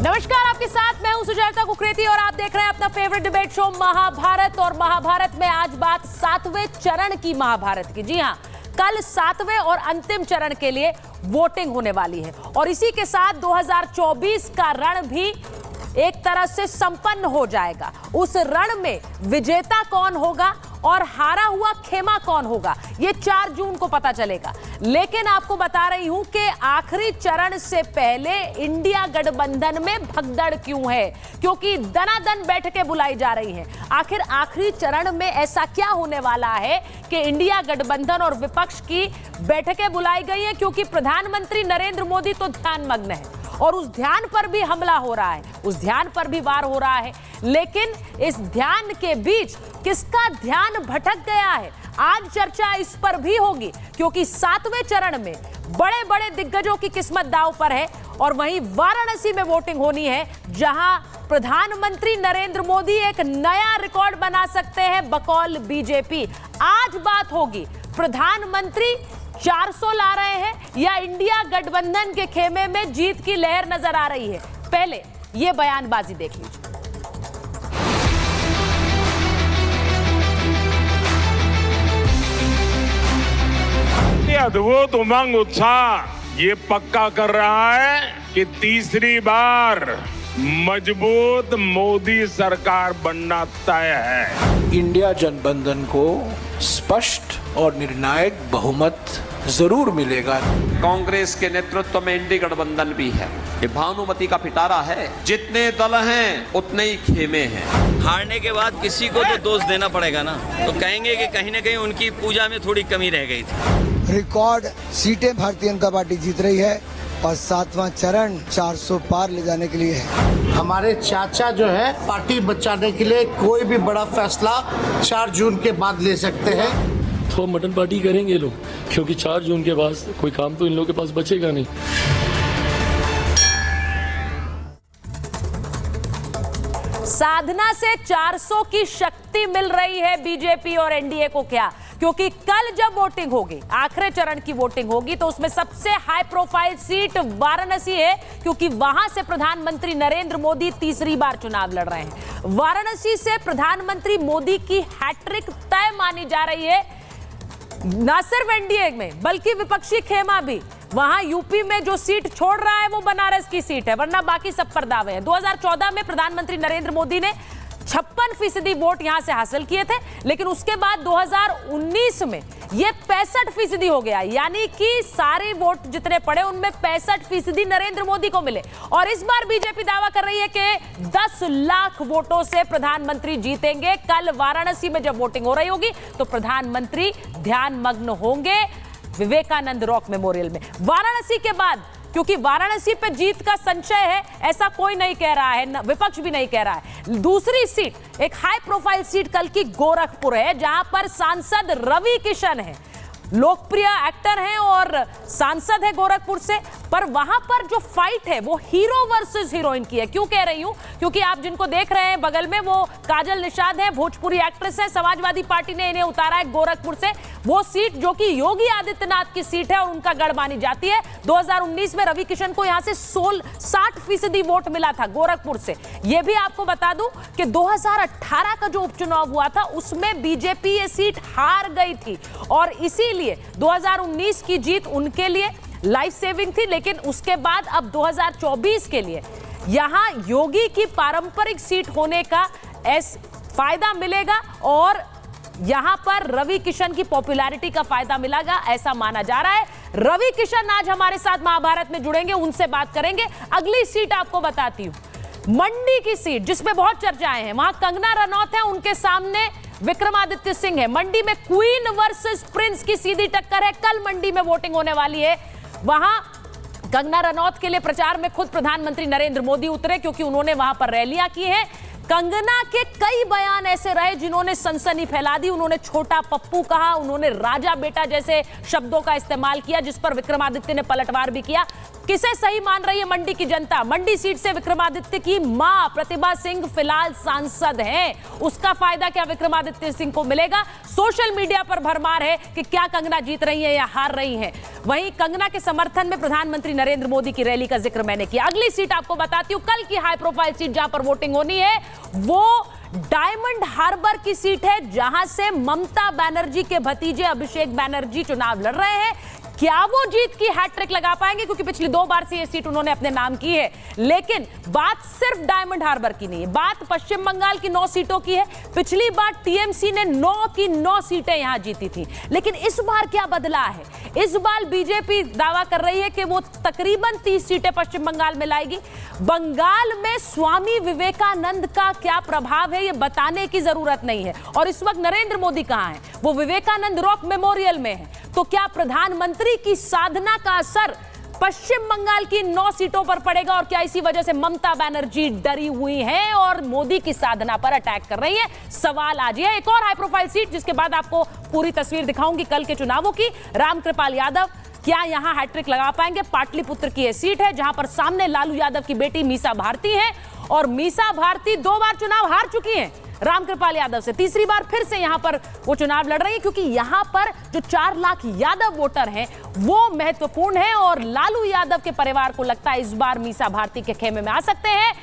नमस्कार, आपके साथ मैं हूं सुजाता कुकरेती और आप देख रहे हैं अपना फेवरेट डिबेट शो महाभारत। और महाभारत में आज बात 7वें चरण की महाभारत की। जी हां, कल 7वें और अंतिम चरण के लिए वोटिंग होने वाली है और इसी के साथ 2024 का रण भी एक तरह से संपन्न हो जाएगा। उस रण में विजेता कौन होगा और हारा हुआ खेमा कौन होगा, ये 4 जून को पता चलेगा। लेकिन आपको बता रही हूं कि आखिरी चरण से पहले इंडिया गठबंधन में भगदड़ क्यों है, क्योंकि दनादन बैठकें बुलाई जा रही हैं। आखिर आखिरी चरण में ऐसा क्या होने वाला है कि इंडिया गठबंधन और विपक्ष की बैठकें बुलाई गई हैं, क्योंकि प्रधानमंत्री नरेंद्र मोदी तो ध्यानमग्न है और उस ध्यान पर भी हमला हो रहा है, उस ध्यान पर भी वार हो रहा है। लेकिन इस ध्यान के बीच किसका ध्यान भटक गया है, आज चर्चा इस पर भी होगी, क्योंकि 7वें चरण में बड़े बड़े दिग्गजों की किस्मत दांव पर है और वहीं वाराणसी में वोटिंग होनी है, जहां प्रधानमंत्री नरेंद्र मोदी एक नया रिकॉर्ड बना सकते हैं बकौल बीजेपी। आज बात होगी, प्रधानमंत्री 400 ला रहे हैं या इंडिया गठबंधन के खेमे में जीत की लहर नजर आ रही है। पहले यह बयानबाजी देख लीजिए। अद्भुत उमंग उत्साह ये पक्का कर रहा है कि तीसरी बार मजबूत मोदी सरकार बनना तय है। इंडिया गठबंधन को स्पष्ट और निर्णायक बहुमत जरूर मिलेगा। कांग्रेस के नेतृत्व में इंडी गठबंधन भी है। ये भानुमति का पिटारा है, जितने दल हैं उतने ही खेमे हैं। हारने के बाद किसी को तो दोष देना पड़ेगा ना, तो कहेंगे कि कहीं ना कहीं उनकी पूजा में थोड़ी कमी रह गई थी। रिकॉर्ड सीटें भारतीय जनता पार्टी जीत रही है और 7वां चरण 400 पार ले जाने के लिए है। हमारे चाचा जो है पार्टी बचाने के लिए कोई भी बड़ा फैसला 4 जून के बाद ले सकते हैं। तो मटन पार्टी करेंगे लोग, क्योंकि 4 जून के बाद कोई काम तो इन लोगों के पास बचेगा नहीं। साधना से 400 की शक्ति मिल रही है बीजेपी और एनडीए को। क्या? क्योंकि कल जब वोटिंग होगी, आखिरी चरण की वोटिंग होगी, तो उसमें सबसे हाई प्रोफाइल सीट वाराणसी है, क्योंकि वहां से प्रधानमंत्री नरेंद्र मोदी तीसरी बार चुनाव लड़ रहे हैं। वाराणसी से प्रधानमंत्री मोदी की हैट्रिक तय मानी जा रही है, न सिर्फ एनडीए में बल्कि विपक्षी खेमा भी। वहां यूपी में जो सीट छोड़ रहा है वो बनारस की सीट है, वरना बाकी सब पर दावे हैं। 2014 में प्रधानमंत्री नरेंद्र मोदी ने 56% वोट यहां से हासिल किए थे, लेकिन उसके बाद 2019 में ये 65% हो गया, यानी कि सारे वोट जितने पड़े उनमें 65% नरेंद्र मोदी को मिले। और इस बार बीजेपी दावा कर रही है कि 10 लाख वोटों से प्रधानमंत्री जीतेंगे। कल वाराणसी में जब वोटिंग हो रही होगी तो प्रधानमंत्री ध्यानमग्न होंगे विवेकानंद रॉक मेमोरियल में। वाराणसी के बाद, क्योंकि वाराणसी पे जीत का संशय है, ऐसा कोई नहीं कह रहा है, विपक्ष भी नहीं कह रहा है। दूसरी सीट, एक हाई प्रोफाइल सीट कल की गोरखपुर है, जहां पर सांसद रवि किशन है, लोकप्रिय एक्टर हैं और सांसद है गोरखपुर से। पर वहां पर जो फाइट है वो हीरो वर्सेस हीरोइन की है। क्यों कह रही हूं? क्योंकि आप जिनको देख रहे हैं बगल में, वो काजल निषाद है, भोजपुरी एक्ट्रेस है। समाजवादी पार्टी ने इन्हें उतारा है गोरखपुर से। वो सीट जो कि योगी आदित्यनाथ की सीट है और उनका गढ़ मानी जाती है। 2019 में रवि किशन को यहां से 60% वोट मिला था गोरखपुर से। यह भी आपको बता दूं कि 2018 का जो उपचुनाव हुआ था उसमें बीजेपी ये सीट हार गई थी और इसीलिए 2019 की जीत उनके लिए लाइफ सेविंग थी। लेकिन उसके बाद अब 2024 के लिए यहां योगी की पारंपरिक सीट होने का फायदा मिलेगा और यहां पर रवि किशन की पॉपुलैरिटी का फायदा मिलेगा, ऐसा माना जा रहा है। रवि किशन आज हमारे साथ महाभारत में जुड़ेंगे, उनसे बात करेंगे। अगली सीट आपको बताती हूं, मंडी की सीट जिसमें बहुत चर्चाएं हैं। वहां कंगना रनौत है, उनके सामने विक्रमादित्य सिंह है। मंडी में क्वीन वर्सेस प्रिंस की सीधी टक्कर है। कल मंडी में वोटिंग होने वाली है। वहां कंगना रनौत के लिए प्रचार में खुद प्रधानमंत्री नरेंद्र मोदी उतरे, क्योंकि उन्होंने वहां पर रैलियां की हैं। कंगना के कई बयान ऐसे रहे जिन्होंने सनसनी फैला दी। उन्होंने छोटा पप्पू कहा, उन्होंने राजा बेटा जैसे शब्दों का इस्तेमाल किया, जिस पर विक्रमादित्य ने पलटवार भी किया। किसे सही मान रही है मंडी की जनता? मंडी सीट से विक्रमादित्य की मां प्रतिभा सिंह फिलहाल सांसद हैं, उसका फायदा क्या विक्रमादित्य सिंह को मिलेगा? सोशल मीडिया पर भरमार है कि क्या कंगना जीत रही है या हार रही है। वहीं कंगना के समर्थन में प्रधानमंत्री नरेंद्र मोदी की रैली का जिक्र मैंने किया। अगली सीट आपको बताती हूं, कल की हाई प्रोफाइल सीट जहां पर वोटिंग होनी है वो डायमंड हार्बर की सीट है, जहां से ममता बनर्जी के भतीजे अभिषेक बनर्जी चुनाव लड़ रहे हैं। क्या वो जीत की हैट्रिक लगा पाएंगे? क्योंकि पिछली 2 बार से ये सीट उन्होंने अपने नाम की है। लेकिन बात सिर्फ डायमंड हार्बर की नहीं है, बात पश्चिम बंगाल की 9 सीटों की है। पिछली बार टीएमसी ने 9 की 9 सीटें यहां जीती थी, लेकिन इस बार क्या बदला है? इस बार बीजेपी दावा कर रही है कि वो तकरीबन 30 सीटें पश्चिम बंगाल में लाएगी। बंगाल में स्वामी विवेकानंद का क्या प्रभाव है ये बताने की जरूरत नहीं है। और इस वक्त नरेंद्र मोदी कहां है? वो विवेकानंद रॉक मेमोरियल में है। तो क्या प्रधानमंत्री की साधना का असर पश्चिम बंगाल की 9 सीटों पर पड़ेगा? और क्या इसी वजह से ममता बनर्जी डरी हुई हैं और मोदी की साधना पर अटैक कर रही है? सवाल आज है। एक और हाई प्रोफाइल सीट, जिसके बाद आपको पूरी तस्वीर दिखाऊंगी कल के चुनावों की। रामकृपाल यादव क्या यहां हैट्रिक लगा पाएंगे? पाटलिपुत्र की यह सीट है जहां पर सामने लालू यादव की बेटी मीसा भारती है, और मीसा भारती 2 बार चुनाव हार चुकी हैं रामकृपाल यादव से। तीसरी बार फिर से यहां पर वो चुनाव लड़ रही है, क्योंकि यहां पर जो 4 लाख यादव वोटर हैं वो महत्वपूर्ण है, और लालू यादव के परिवार को लगता है इस बार मीसा भारती के खेमे में आ सकते हैं।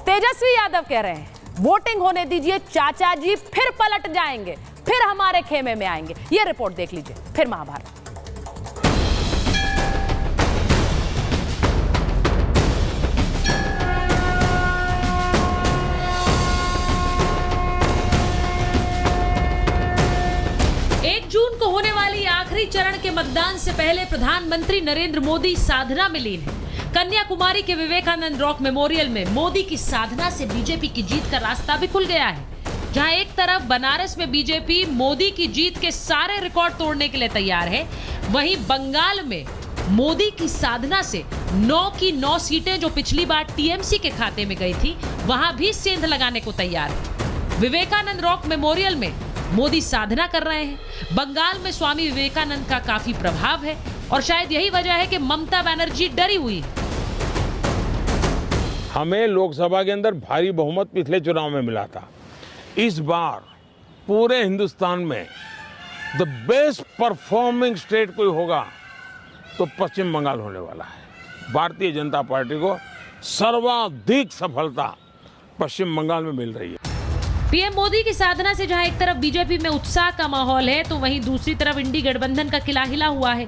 तेजस्वी यादव कह रहे हैं वोटिंग होने दीजिए, चाचा जी फिर पलट जाएंगे, फिर हमारे खेमे में आएंगे। ये रिपोर्ट देख लीजिए, फिर महाभारत। जून को होने वाली आखिरी चरण के मतदान से पहले प्रधानमंत्री नरेंद्र मोदी साधना में लीन है। कन्याकुमारी के विवेकानंद रॉक मेमोरियल में मोदी की साधना से बीजेपी की जीत का रास्ता भी खुल गया है। जहां एक तरफ बनारस में बीजेपी मोदी की जीत के सारे रिकॉर्ड तोड़ने के लिए तैयार है, वहीं बंगाल में मोदी की साधना से 9 की 9 सीटें जो पिछली बार टीएमसी के खाते में गई थी, वहां भी सेंध लगाने को तैयार है। विवेकानंद रॉक मेमोरियल में मोदी साधना कर रहे हैं। बंगाल में स्वामी विवेकानंद का काफी प्रभाव है, और शायद यही वजह है कि ममता बनर्जी डरी हुई है। हमें लोकसभा के अंदर भारी बहुमत पिछले चुनाव में मिला था। इस बार पूरे हिंदुस्तान में द बेस्ट परफॉर्मिंग स्टेट कोई होगा तो पश्चिम बंगाल होने वाला है। भारतीय जनता पार्टी को सर्वाधिक सफलता पश्चिम बंगाल में मिल रही है। पीएम मोदी की साधना से जहां एक तरफ बीजेपी में उत्साह का माहौल है, तो वहीं दूसरी तरफ इंडी गठबंधन का किला हिला हुआ है।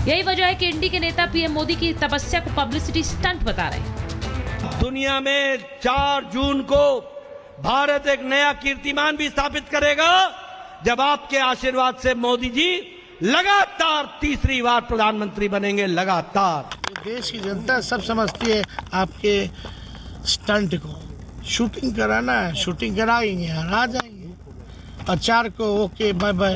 यही वजह है कि इंडी के नेता पीएम मोदी की तपस्या को पब्लिसिटी स्टंट बता रहे हैं। दुनिया में 4 जून को भारत एक नया कीर्तिमान भी स्थापित करेगा, जब आपके आशीर्वाद से मोदी जी लगातार तीसरी बार प्रधानमंत्री बनेंगे। लगातार देश की जनता सब समझती है आपके स्टंट को। शूटिंग कराना है, शूटिंग कराएंगे और आ जाएंगे। और 4 को ओके बाय बाय।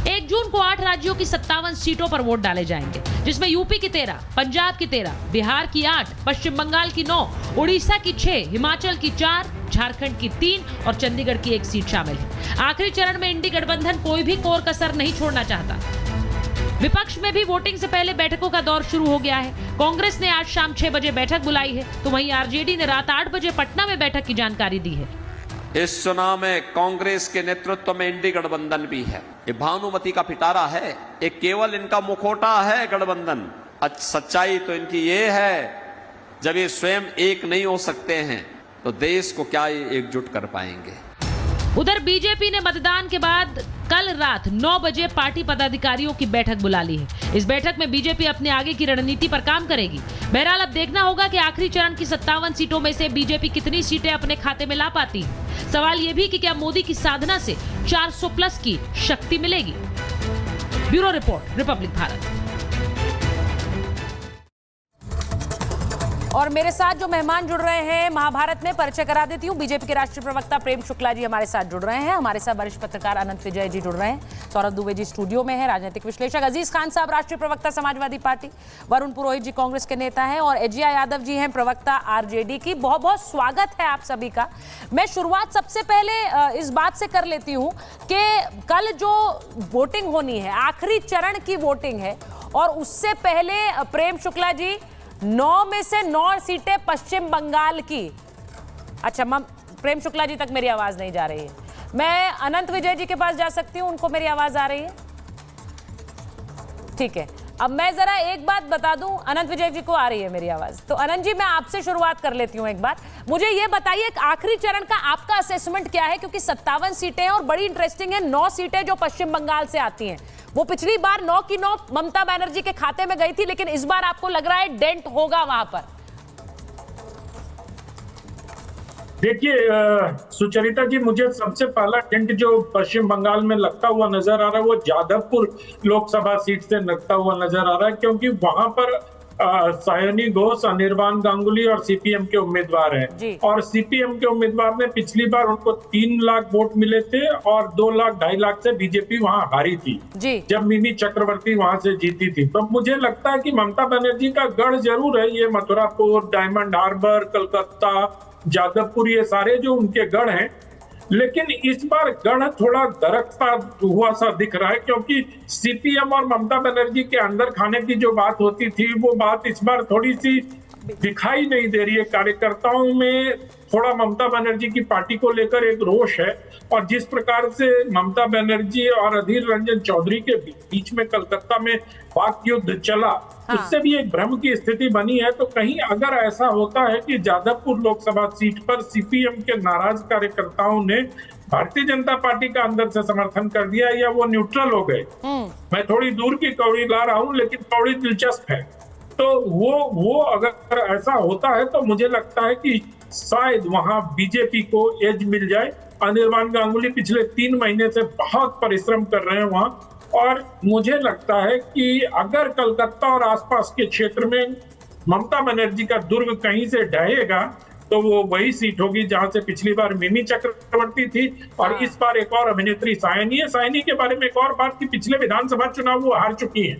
1 जून को 8 राज्यों की 57 सीटों पर वोट डाले जाएंगे, जिसमें यूपी की 13, पंजाब की 13, बिहार की 8, पश्चिम बंगाल की 9, उड़ीसा की 6, हिमाचल की 4, झारखंड की 3 और चंडीगढ़ की 1 सीट शामिल है। आखिरी चरण में इंडी गठबंधन कोई भी कोर कसर नहीं छोड़ना चाहता। विपक्ष में भी वोटिंग से पहले बैठकों का दौर शुरू हो गया है। कांग्रेस ने आज शाम 6 बजे बैठक बुलाई है, तो वहीं आरजेडी ने रात 8 बजे पटना में बैठक की जानकारी दी है। इस चुनाव में कांग्रेस के नेतृत्व में इंडी गठबंधन भी है। ये भानुमति का पिटारा है, ये केवल इनका मुखौटा है गठबंधन। सच्चाई तो इनकी ये है, जब ये स्वयं एक नहीं हो सकते हैं तो देश को क्या एकजुट कर पाएंगे। उधर बीजेपी ने मतदान के बाद कल रात 9 बजे पार्टी पदाधिकारियों की बैठक बुला ली है। इस बैठक में बीजेपी अपने आगे की रणनीति पर काम करेगी। बहरहाल अब देखना होगा कि आखिरी चरण की 57 सीटों में से बीजेपी कितनी सीटें अपने खाते में ला पाती है। सवाल यह भी कि क्या मोदी की साधना से 400 प्लस की शक्ति मिलेगी। Bureau report, Republic Bharat. और मेरे साथ जो मेहमान जुड़ रहे हैं महाभारत में परिचय करा देती हूँ। बीजेपी के राष्ट्रीय प्रवक्ता प्रेम शुक्ला जी हमारे साथ जुड़ रहे हैं। हमारे साथ वरिष्ठ पत्रकार अनंत विजय जी जुड़ रहे हैं। सौरभ दुबे जी स्टूडियो में है, राजनीतिक विश्लेषक अजीज खान साहब राष्ट्रीय प्रवक्ता समाजवादी पार्टी, वरुण पुरोहित जी कांग्रेस के नेता हैं और एजिया यादव जी हैं प्रवक्ता आरजेडी की। बहुत बहुत स्वागत है आप सभी का। मैं शुरुआत सबसे पहले इस बात से कर लेती हूँ कि कल जो वोटिंग होनी है, आखिरी चरण की वोटिंग है और उससे पहले प्रेम शुक्ला जी 9 में से 9 सीटें पश्चिम बंगाल की। अच्छा, प्रेम शुक्ला जी तक मेरी आवाज नहीं जा रही है। मैं अनंत विजय जी के पास जा सकती हूँ, उनको मेरी आवाज आ रही है? ठीक है। अब मैं जरा एक बात बता दूं, अनंत विजय जी को आ रही है मेरी आवाज, तो अनंत जी मैं आपसे शुरुआत कर लेती हूं। एक बार मुझे ये बताइए आखिरी चरण का आपका असेसमेंट क्या है, क्योंकि 57 सीटें हैं और बड़ी इंटरेस्टिंग है 9 सीटें जो पश्चिम बंगाल से आती हैं। वो पिछली बार 9 की 9 ममता बनर्जी के खाते में गई थी, लेकिन इस बार आपको लग रहा है डेंट होगा वहां पर? देखिए सुचरिता जी, मुझे सबसे पहला डेंट जो पश्चिम बंगाल में लगता हुआ नजर आ रहा है वो जादवपुर लोकसभा सीट से लगता हुआ नजर आ रहा है, क्योंकि वहां पर सायनी घोष, अनिर्बान गांगुली और सीपीएम के उम्मीदवार हैं। और सीपीएम के उम्मीदवार ने पिछली बार उनको 3 लाख वोट मिले थे और 2 लाख 2.5 लाख से बीजेपी वहां हारी थी जब मिमी चक्रवर्ती वहां से जीती थी। तो मुझे लगता है कि ममता बनर्जी का गढ़ जरूर है ये मथुरापुर, डायमंड हार्बर, कलकत्ता, जादवपुर, ये सारे जो उनके गढ़ हैं। लेकिन इस बार गढ़ थोड़ा दरकता हुआ सा दिख रहा है, क्योंकि सीपीएम और ममता बनर्जी के अंदर खाने की जो बात होती थी वो बात इस बार थोड़ी सी दिखाई नहीं दे रही है। कार्यकर्ताओं में थोड़ा ममता बनर्जी की पार्टी को लेकर एक रोष है, और जिस प्रकार से ममता बनर्जी और अधीर रंजन चौधरी के बीच में कलकत्ता में वाक युद्ध चला, उससे भी एक भ्रम की स्थिति बनी है। तो कहीं अगर ऐसा होता है कि जादवपुर लोकसभा सीट पर सीपीएम के नाराज कार्यकर्ताओं ने भारतीय जनता पार्टी का अंदर से समर्थन कर दिया या वो न्यूट्रल हो गए, मैं थोड़ी दूर की कौड़ी ला रहा हूं लेकिन कौड़ी दिलचस्प है, तो वो अगर ऐसा होता है तो मुझे लगता है कि शायद वहां बीजेपी को एज मिल जाए। अनिर्बान गांगुली पिछले 3 महीने से बहुत परिश्रम कर रहे हैं वहां, और मुझे लगता है कि अगर कलकत्ता और आसपास के क्षेत्र में ममता बनर्जी का दुर्ग कहीं से ढहेगा तो वो वही सीट होगी जहां से पिछली बार मिमी चक्रवर्ती थी और इस बार एक और अभिनेत्री सायनी है। सायनी के बारे में एक और बात कि पिछले विधानसभा चुनाव वो हार चुकी हैं।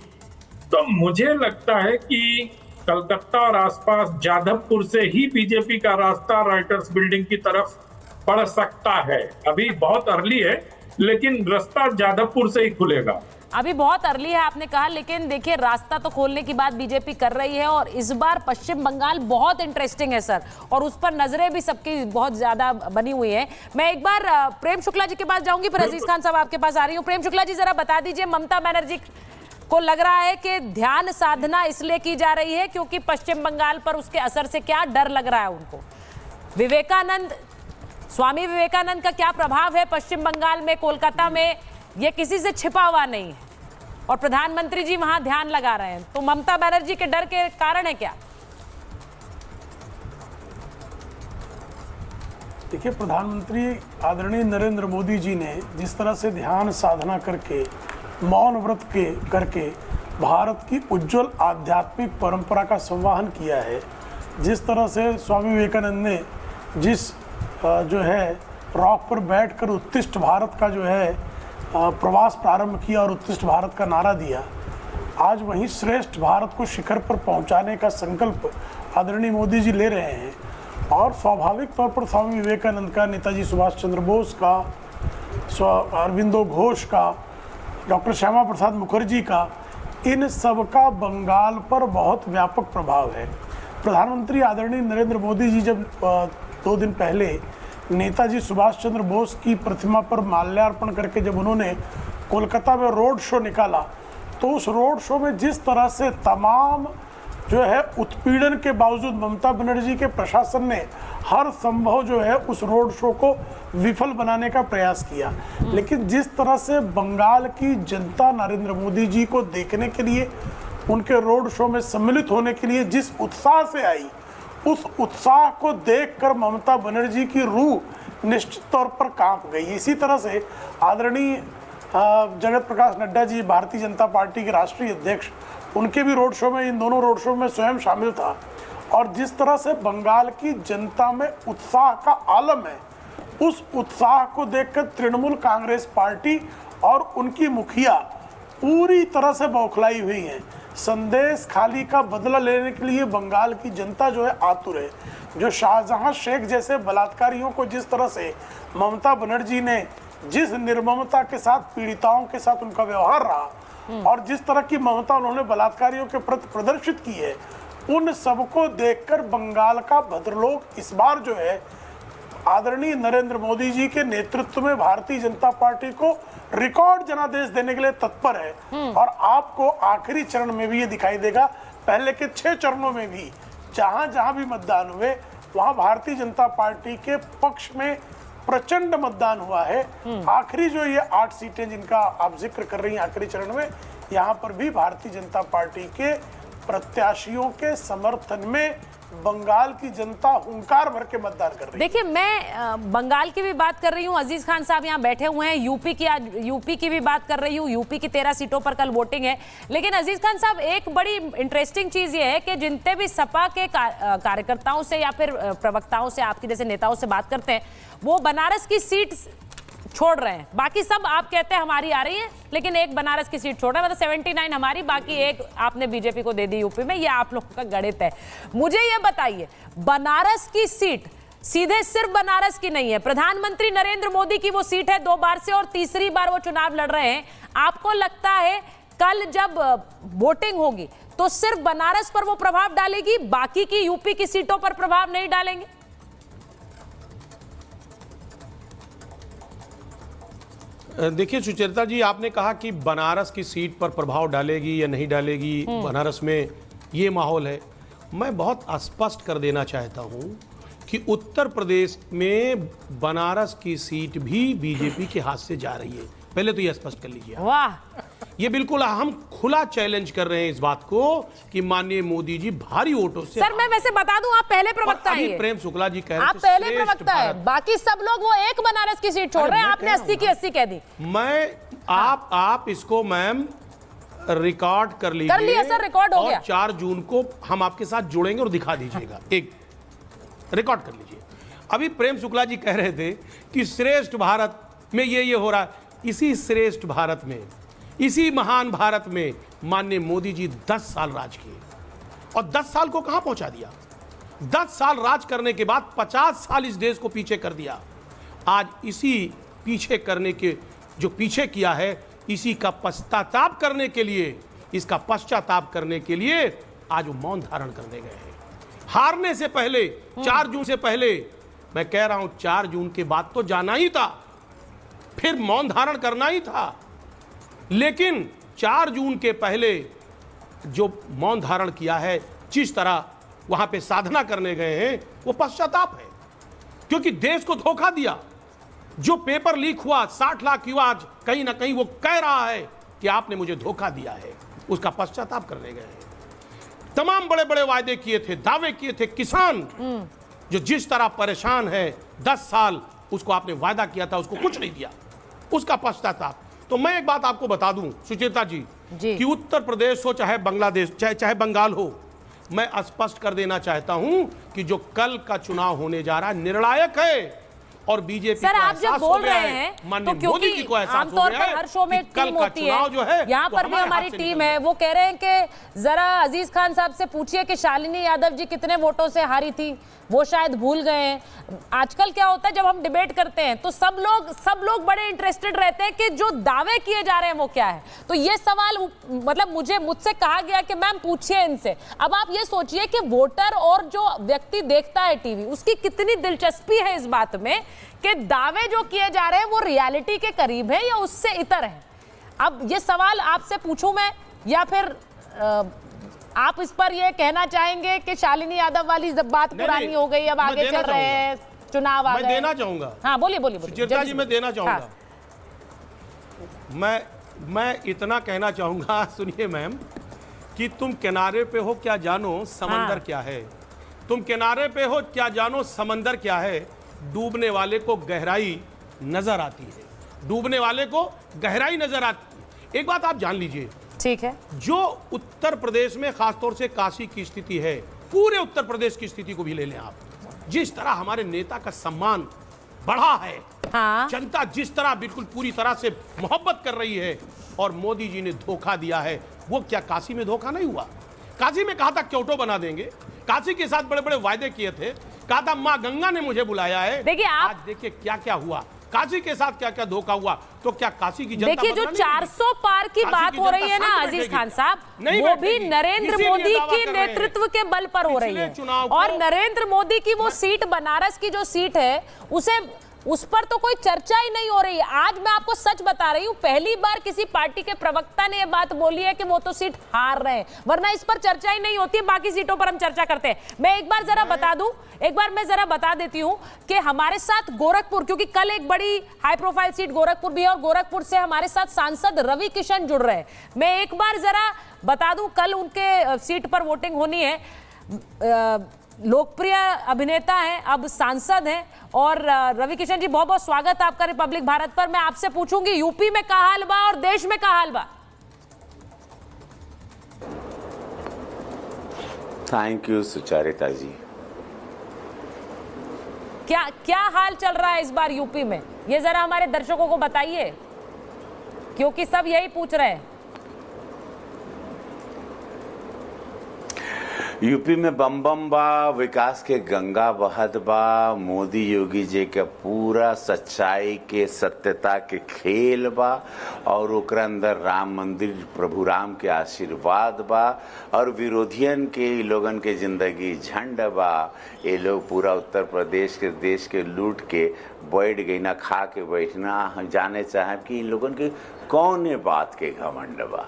तो मुझे लगता है कि कलकत्ता और आसपास जादवपुर से ही बीजेपी का रास्ता राइटर्स बिल्डिंग की तरफ बढ़ सकता है। अभी बहुत अर्ली है, लेकिन रास्ता जादवपुर से ही खुलेगा। अभी बहुत अर्ली है आपने कहा, लेकिन देखिए रास्ता तो खोलने की बात बीजेपी कर रही है और इस बार पश्चिम बंगाल बहुत इंटरेस्टिंग है सर, और उस पर नजरें भी सबकी बहुत ज्यादा बनी हुई है। मैं एक बार प्रेम शुक्ला जी के पास जाऊंगी, फिर अजीज खान साहब आपके पास आ रही हूँ। प्रेम शुक्ला जी जरा बता दीजिए, ममता बनर्जी को लग रहा है कि ध्यान साधना इसलिए की जा रही है क्योंकि पश्चिम बंगाल पर उसके असर से क्या डर लग रहा है उनको? स्वामी विवेकानंद का क्या प्रभाव है पश्चिम बंगाल में, कोलकाता में? ये किसी से छिपा हुआ नहीं है और प्रधानमंत्री जी वहां ध्यान लगा रहे हैं, तो ममता बनर्जी के डर के कारण है क्या? देखिए, प्रधानमंत्री आदरणीय नरेंद्र मोदी जी ने जिस तरह से ध्यान साधना करके, मौन व्रत करके भारत की उज्जवल आध्यात्मिक परंपरा का संवाहन किया है, जिस तरह से स्वामी विवेकानंद ने जिस जो है रॉक पर बैठकर उत्कृष्ट भारत का जो है प्रवास प्रारंभ किया और उत्कृष्ट भारत का नारा दिया, आज वहीं श्रेष्ठ भारत को शिखर पर पहुंचाने का संकल्प आदरणीय मोदी जी ले रहे हैं। और स्वाभाविक तौर पर स्वामी विवेकानंद का, नेताजी सुभाष चंद्र बोस का, अरविंदो घोष का, डॉक्टर श्यामा प्रसाद मुखर्जी का, इन सब का बंगाल पर बहुत व्यापक प्रभाव है। प्रधानमंत्री आदरणीय नरेंद्र मोदी जी जब 2 दिन पहले नेताजी सुभाष चंद्र बोस की प्रतिमा पर माल्यार्पण करके जब उन्होंने कोलकाता में रोड शो निकाला, तो उस रोड शो में जिस तरह से तमाम जो है उत्पीड़न के बावजूद ममता बनर्जी के प्रशासन ने हर संभव जो है उस रोड शो को विफल बनाने का प्रयास किया, लेकिन जिस तरह से बंगाल की जनता नरेंद्र मोदी जी को देखने के लिए, उनके रोड शो में सम्मिलित होने के लिए जिस उत्साह से आई, उस उत्साह को देखकर ममता बनर्जी की रूह निश्चित तौर पर कांप गई। इसी तरह से आदरणीय जगत प्रकाश नड्डा जी, भारतीय जनता पार्टी के राष्ट्रीय अध्यक्ष, उनके भी रोड शो में, इन दोनों रोड शो में स्वयं शामिल था और जिस तरह से बंगाल की जनता में उत्साह का आलम है, उस उत्साह को देखकर तृणमूल कांग्रेस पार्टी और उनकी मुखिया पूरी तरह से बौखलाई हुई है। संदेश खाली का बदला लेने के लिए बंगाल की जनता जो है आतुर है। जो शाहजहां शेख जैसे बलात्कारियों को जिस तरह से ममता बनर्जी ने जिस निर्ममता के साथ पीड़िताओं के साथ उनका व्यवहार रहा और जिस तरह की ममता उन्होंने बलात्कारियों के प्रति प्रदर्शित की है, उन सबको देखकर बंगाल का भद्रलोक इस बार जो है आदरणीय नरेंद्र मोदी जी के नेतृत्व में भारतीय जनता पार्टी को रिकॉर्ड जनादेश देने के लिए तत्पर है। और आपको आखिरी चरण में भी ये दिखाई देगा, पहले के 6 चरणों में भी जहां जहां भी मतदान हुए वहां भारतीय जनता पार्टी के पक्ष में प्रचंड मतदान हुआ है। आखिरी जो ये 8 सीटें जिनका आप जिक्र कर रही हैं आखिरी चरण में, यहाँ पर भी भारतीय जनता पार्टी के प्रत्याशियों के समर्थन में बंगाल की जनता हुंकार भर के मतदान कर रही है। देखिए, मैं बंगाल की भी बात कर रही हूँ, अजीज खान साहब यहाँ बैठे हुए हैं, यूपी की भी बात कर रही हूँ, यूपी की 13 सीटों पर कल वोटिंग है। लेकिन अजीज खान साहब, एक बड़ी इंटरेस्टिंग चीज ये है कि जितने भी सपा के कार्यकर्ताओं से या फिर प्रवक्ताओं से, आपके जैसे नेताओं से बात करते हैं, वो बनारस की सीट छोड़ रहे हैं। बाकी सब आप कहते हैं हमारी आ रही है, लेकिन एक बनारस की सीट छोड़ रहा है, मतलब 79 हमारी, बाकी एक आपने बीजेपी को दे दी यूपी में। ये आप लोगों का गणित है। मुझे ये बताइए, बनारस की सीट सीधे सिर्फ बनारस की नहीं है, प्रधानमंत्री नरेंद्र मोदी की वो सीट है 2 बार से और तीसरी बार वो चुनाव लड़ रहे हैं। आपको लगता है कल जब वोटिंग होगी तो सिर्फ बनारस पर वो प्रभाव डालेगी, बाकी की यूपी की सीटों पर प्रभाव नहीं डालेंगे? देखिए सुचरिता जी, आपने कहा कि बनारस की सीट पर प्रभाव डालेगी या नहीं डालेगी, बनारस में ये माहौल है। मैं बहुत स्पष्ट कर देना चाहता हूं कि उत्तर प्रदेश में बनारस की सीट भी बीजेपी के हाथ से जा रही है। पहले तो ये स्पष्ट कर लीजिए। वाह, ये बिल्कुल हम खुला चैलेंज कर रहे हैं इस बात को कि माननीय मोदी जी भारी वोटों से। सर मैं वैसे बता दूं, आप पहले प्रवक्ता हैं। प्रेम शुक्ला जी कह रहे आप पहले प्रवक्ता हैं, बाकी सब लोग वो एक बनारस की सीट छोड़ रहे हैं, आपने 80 की 80 कह दी। आप इसको मैम रिकॉर्ड कर लीजिए। कर लिया सर, रिकॉर्ड हो गया। 4 जून को हम आपके साथ जुड़ेंगे और दिखा दीजिएगा। एक रिकॉर्ड कर लीजिए। अभी प्रेम शुक्ला जी कह रहे थे कि श्रेष्ठ भारत में ये हो रहा है। इसी श्रेष्ठ भारत में, इसी महान भारत में माननीय मोदी जी 10 साल राज किए और 10 साल को कहां पहुंचा दिया। 10 साल राज करने के बाद 50 साल इस देश को पीछे कर दिया। आज इसी पीछे करने के जो पीछे किया है, इसी का पश्चाताप करने के लिए, इसका पश्चाताप करने के लिए आज वो मौन धारण करने गए हैं। हारने से पहले 4 जून से पहले, मैं कह रहा हूं 4 जून के बाद तो जाना ही था, फिर मौन धारण करना ही था। लेकिन 4 जून के पहले जो मौन धारण किया है, जिस तरह वहां पे साधना करने गए हैं, वो पश्चाताप है। क्योंकि देश को धोखा दिया। जो पेपर लीक हुआ 60 लाख युवा आज कहीं ना कहीं वो कह रहा है कि आपने मुझे धोखा दिया है, उसका पश्चाताप करने गए हैं। तमाम बड़े बड़े वायदे किए थे, दावे किए थे। किसान जो जिस तरह परेशान है 10 साल, उसको आपने वायदा किया था, उसको कुछ नहीं दिया, उसका पश्चाताप। तो मैं एक बात आपको बता दूं सुचेता जी कि उत्तर प्रदेश हो चाहे बांग्लादेश, चाहे बंगाल हो, मैं स्पष्ट कर देना चाहता हूं कि जो कल का चुनाव होने जा रहा है निर्णायक है। और बीजेपी सर आप जब बोल रहे हैं तो क्योंकि आमतौर पर हर शो में टीम होती है, यहाँ पर भी हमारी टीम है, वो कह रहे हैं कि जरा अजीज खान साहब से पूछिए कि शालिनी यादव जी कितने वोटों से हारी थी, वो शायद भूल गए हैं। आजकल क्या होता है, जब हम डिबेट करते हैं तो सब लोग बड़े इंटरेस्टेड रहते हैं कि जो दावे किए जा रहे हैं वो क्या है। तो ये सवाल मतलब मुझसे कहा गया कि मैम पूछिए इनसे। अब आप ये सोचिए कि वोटर और जो व्यक्ति देखता है टीवी, उसकी कितनी दिलचस्पी है इस बात में कि दावे जो किए जा रहे हैं वो रियलिटी के करीब है या उससे इतर है। अब ये सवाल आपसे पूछूं मैं, या फिर आप इस पर ये कहना चाहेंगे कि शालिनी यादव वाली बात पुरानी हो गई, अब आगे चल रहे हैं, चुनाव आ गए? मैं देना चाहूंगा। हाँ बोलिए। सुचेता जी मैं देना चाहूंगा। हाँ। मैं इतना कहना चाहूंगा, सुनिए मैम, कि तुम किनारे पे हो क्या जानो समंदर क्या है। तुम किनारे पे हो क्या जानो समंदर क्या है। डूबने वाले को गहराई नजर आती है, डूबने वाले को गहराई नजर आती है। एक बात आप जान लीजिए, ठीक है, जो उत्तर प्रदेश में खासतौर से काशी की स्थिति है, पूरे उत्तर प्रदेश की स्थिति को भी ले लें आप, जिस तरह हमारे नेता का सम्मान बढ़ा है, हाँ। जनता जिस तरह बिल्कुल पूरी तरह से मोहब्बत कर रही है, और मोदी जी ने धोखा दिया है। वो क्या काशी में धोखा नहीं हुआ? काशी में कहा था क्योटो बना देंगे, काशी के साथ बड़े बड़े वायदे किए थे, कहा था मां गंगा ने मुझे बुलाया है। देखिए आज देखिए क्या क्या हुआ, काशी के साथ क्या क्या धोखा हुआ। तो क्या काशी की जनता, देखिए जो 400 पार की बात हो रही है ना अजीज खान साहब, वो भी नरेंद्र मोदी की नेतृत्व के बल पर हो रही है। और नरेंद्र मोदी की वो सीट, बनारस की जो सीट है, उस पर तो कोई चर्चा ही नहीं हो रही है। आज मैं आपको सच बता रही हूं, पहली बार किसी पार्टी के प्रवक्ता ने यह बात बोली है कि वो तो सीट हार रहे हैं, वरना इस पर चर्चा ही नहीं होती है। बाकी सीटों पर हम चर्चा करते हैं। मैं एक बार जरा बता देती हूं कि हमारे साथ गोरखपुर, क्योंकि कल एक बड़ी हाई प्रोफाइल सीट गोरखपुर भी है, और गोरखपुर से हमारे साथ सांसद रवि किशन जुड़ रहे हैं। मैं एक बार जरा बता दूं, कल उनके सीट पर वोटिंग होनी है। लोकप्रिय अभिनेता हैं, अब सांसद हैं। और रवि किशन जी, बहुत बहुत स्वागत है आपका रिपब्लिक भारत पर। मैं आपसे पूछूंगी, यूपी में का हाल बा और देश में का हाल बा? थैंक यू सुचारिता जी। क्या हाल चल रहा है इस बार यूपी में, ये जरा हमारे दर्शकों को बताइए, क्योंकि सब यही पूछ रहे हैं। यूपी में बम बम बा, विकास के गंगा बहत बा, मोदी योगी जी के पूरा सच्चाई के सत्यता के खेल बा, और ओकरा अंदर राम मंदिर, प्रभु राम के आशीर्वाद बा, और विरोधियन के लोगन के जिंदगी झंड बा। ये लोग पूरा उत्तर प्रदेश के देश के लूट के बैठ गई ना, खा के बैठना। हम जाने चाहें कि इन लोगन के कौन बात के घमंड बा,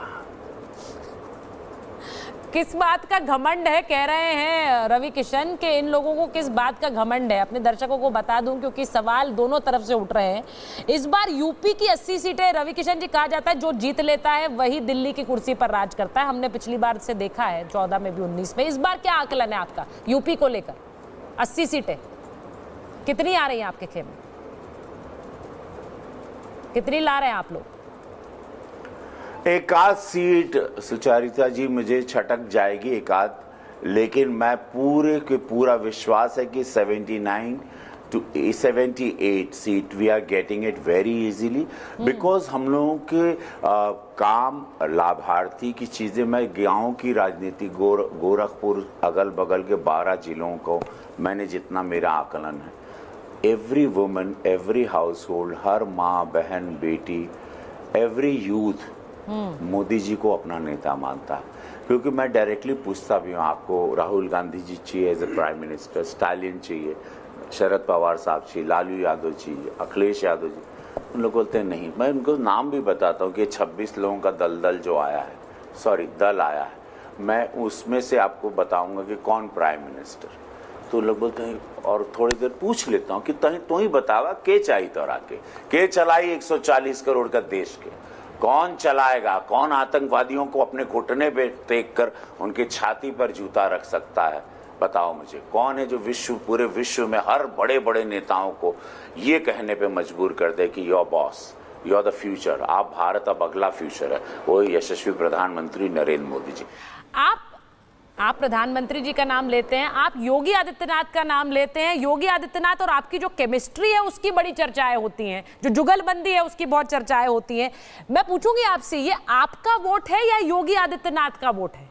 किस बात का घमंड है, कह रहे हैं रवि किशन के इन लोगों को किस बात का घमंड है? अपने दर्शकों को बता दूं, क्योंकि सवाल दोनों तरफ से उठ रहे हैं। इस बार यूपी की 80 सीटें, रवि किशन जी, कहा जाता है जो जीत लेता है वही दिल्ली की कुर्सी पर राज करता है। हमने पिछली बार से देखा है, 14 में भी, 19 में। इस बार क्या आकलन है आपका यूपी को लेकर? 80 सीटें कितनी आ रही हैं आपके खेमे, कितनी ला रहे हैं आप लोग? एक आध सीट सुचारिता जी मुझे छटक जाएगी, एक आध, लेकिन मैं पूरे के पूरा विश्वास है कि 79 to 78 seat we are getting it very easily, because हम लोगों के काम, लाभार्थी की चीजें, मैं गांव की राजनीति, गोरखपुर अगल बगल के 12 जिलों को मैंने जितना मेरा आकलन है, every woman, every household, हर माँ बहन बेटी, एवरी यूथ मोदी जी को अपना नेता मानता है। क्योंकि मैं डायरेक्टली पूछता भी हूँ, आपको राहुल गांधी जी चाहिए as a prime minister, Stalin चाहिए, शरद पवार साहब चाहिए, लालू यादव चाहिए, अखिलेश यादव जी, उन लोग बोलते हैं नहीं। मैं उनको नाम भी बताता हूँ कि 26 लोगों का दल जो आया है, दल आया है, मैं उसमें से आपको बताऊंगा कि कौन प्राइम मिनिस्टर। तो लोग बोलते हैं, और थोड़ी देर पूछ लेता हूँ कि तो ही बतावा के चाहिए तोरा के चलाई 140 करोड़ का देश के, कौन चलाएगा, कौन आतंकवादियों को अपने घुटने पे टेक कर उनके छाती पर जूता रख सकता है? बताओ मुझे, कौन है जो पूरे विश्व में हर बड़े बड़े नेताओं को ये कहने पे मजबूर कर दे कि your boss, your the future, आप भारत अब अगला फ्यूचर है? वो यशस्वी प्रधानमंत्री नरेंद्र मोदी जी। आप प्रधानमंत्री जी का नाम लेते हैं, आप योगी आदित्यनाथ का नाम लेते हैं। योगी आदित्यनाथ और आपकी जो केमिस्ट्री है उसकी बड़ी चर्चाएं होती हैं, जो जुगलबंदी है उसकी बहुत चर्चाएं होती हैं। मैं पूछूंगी आपसे, ये आपका वोट है या योगी आदित्यनाथ का वोट है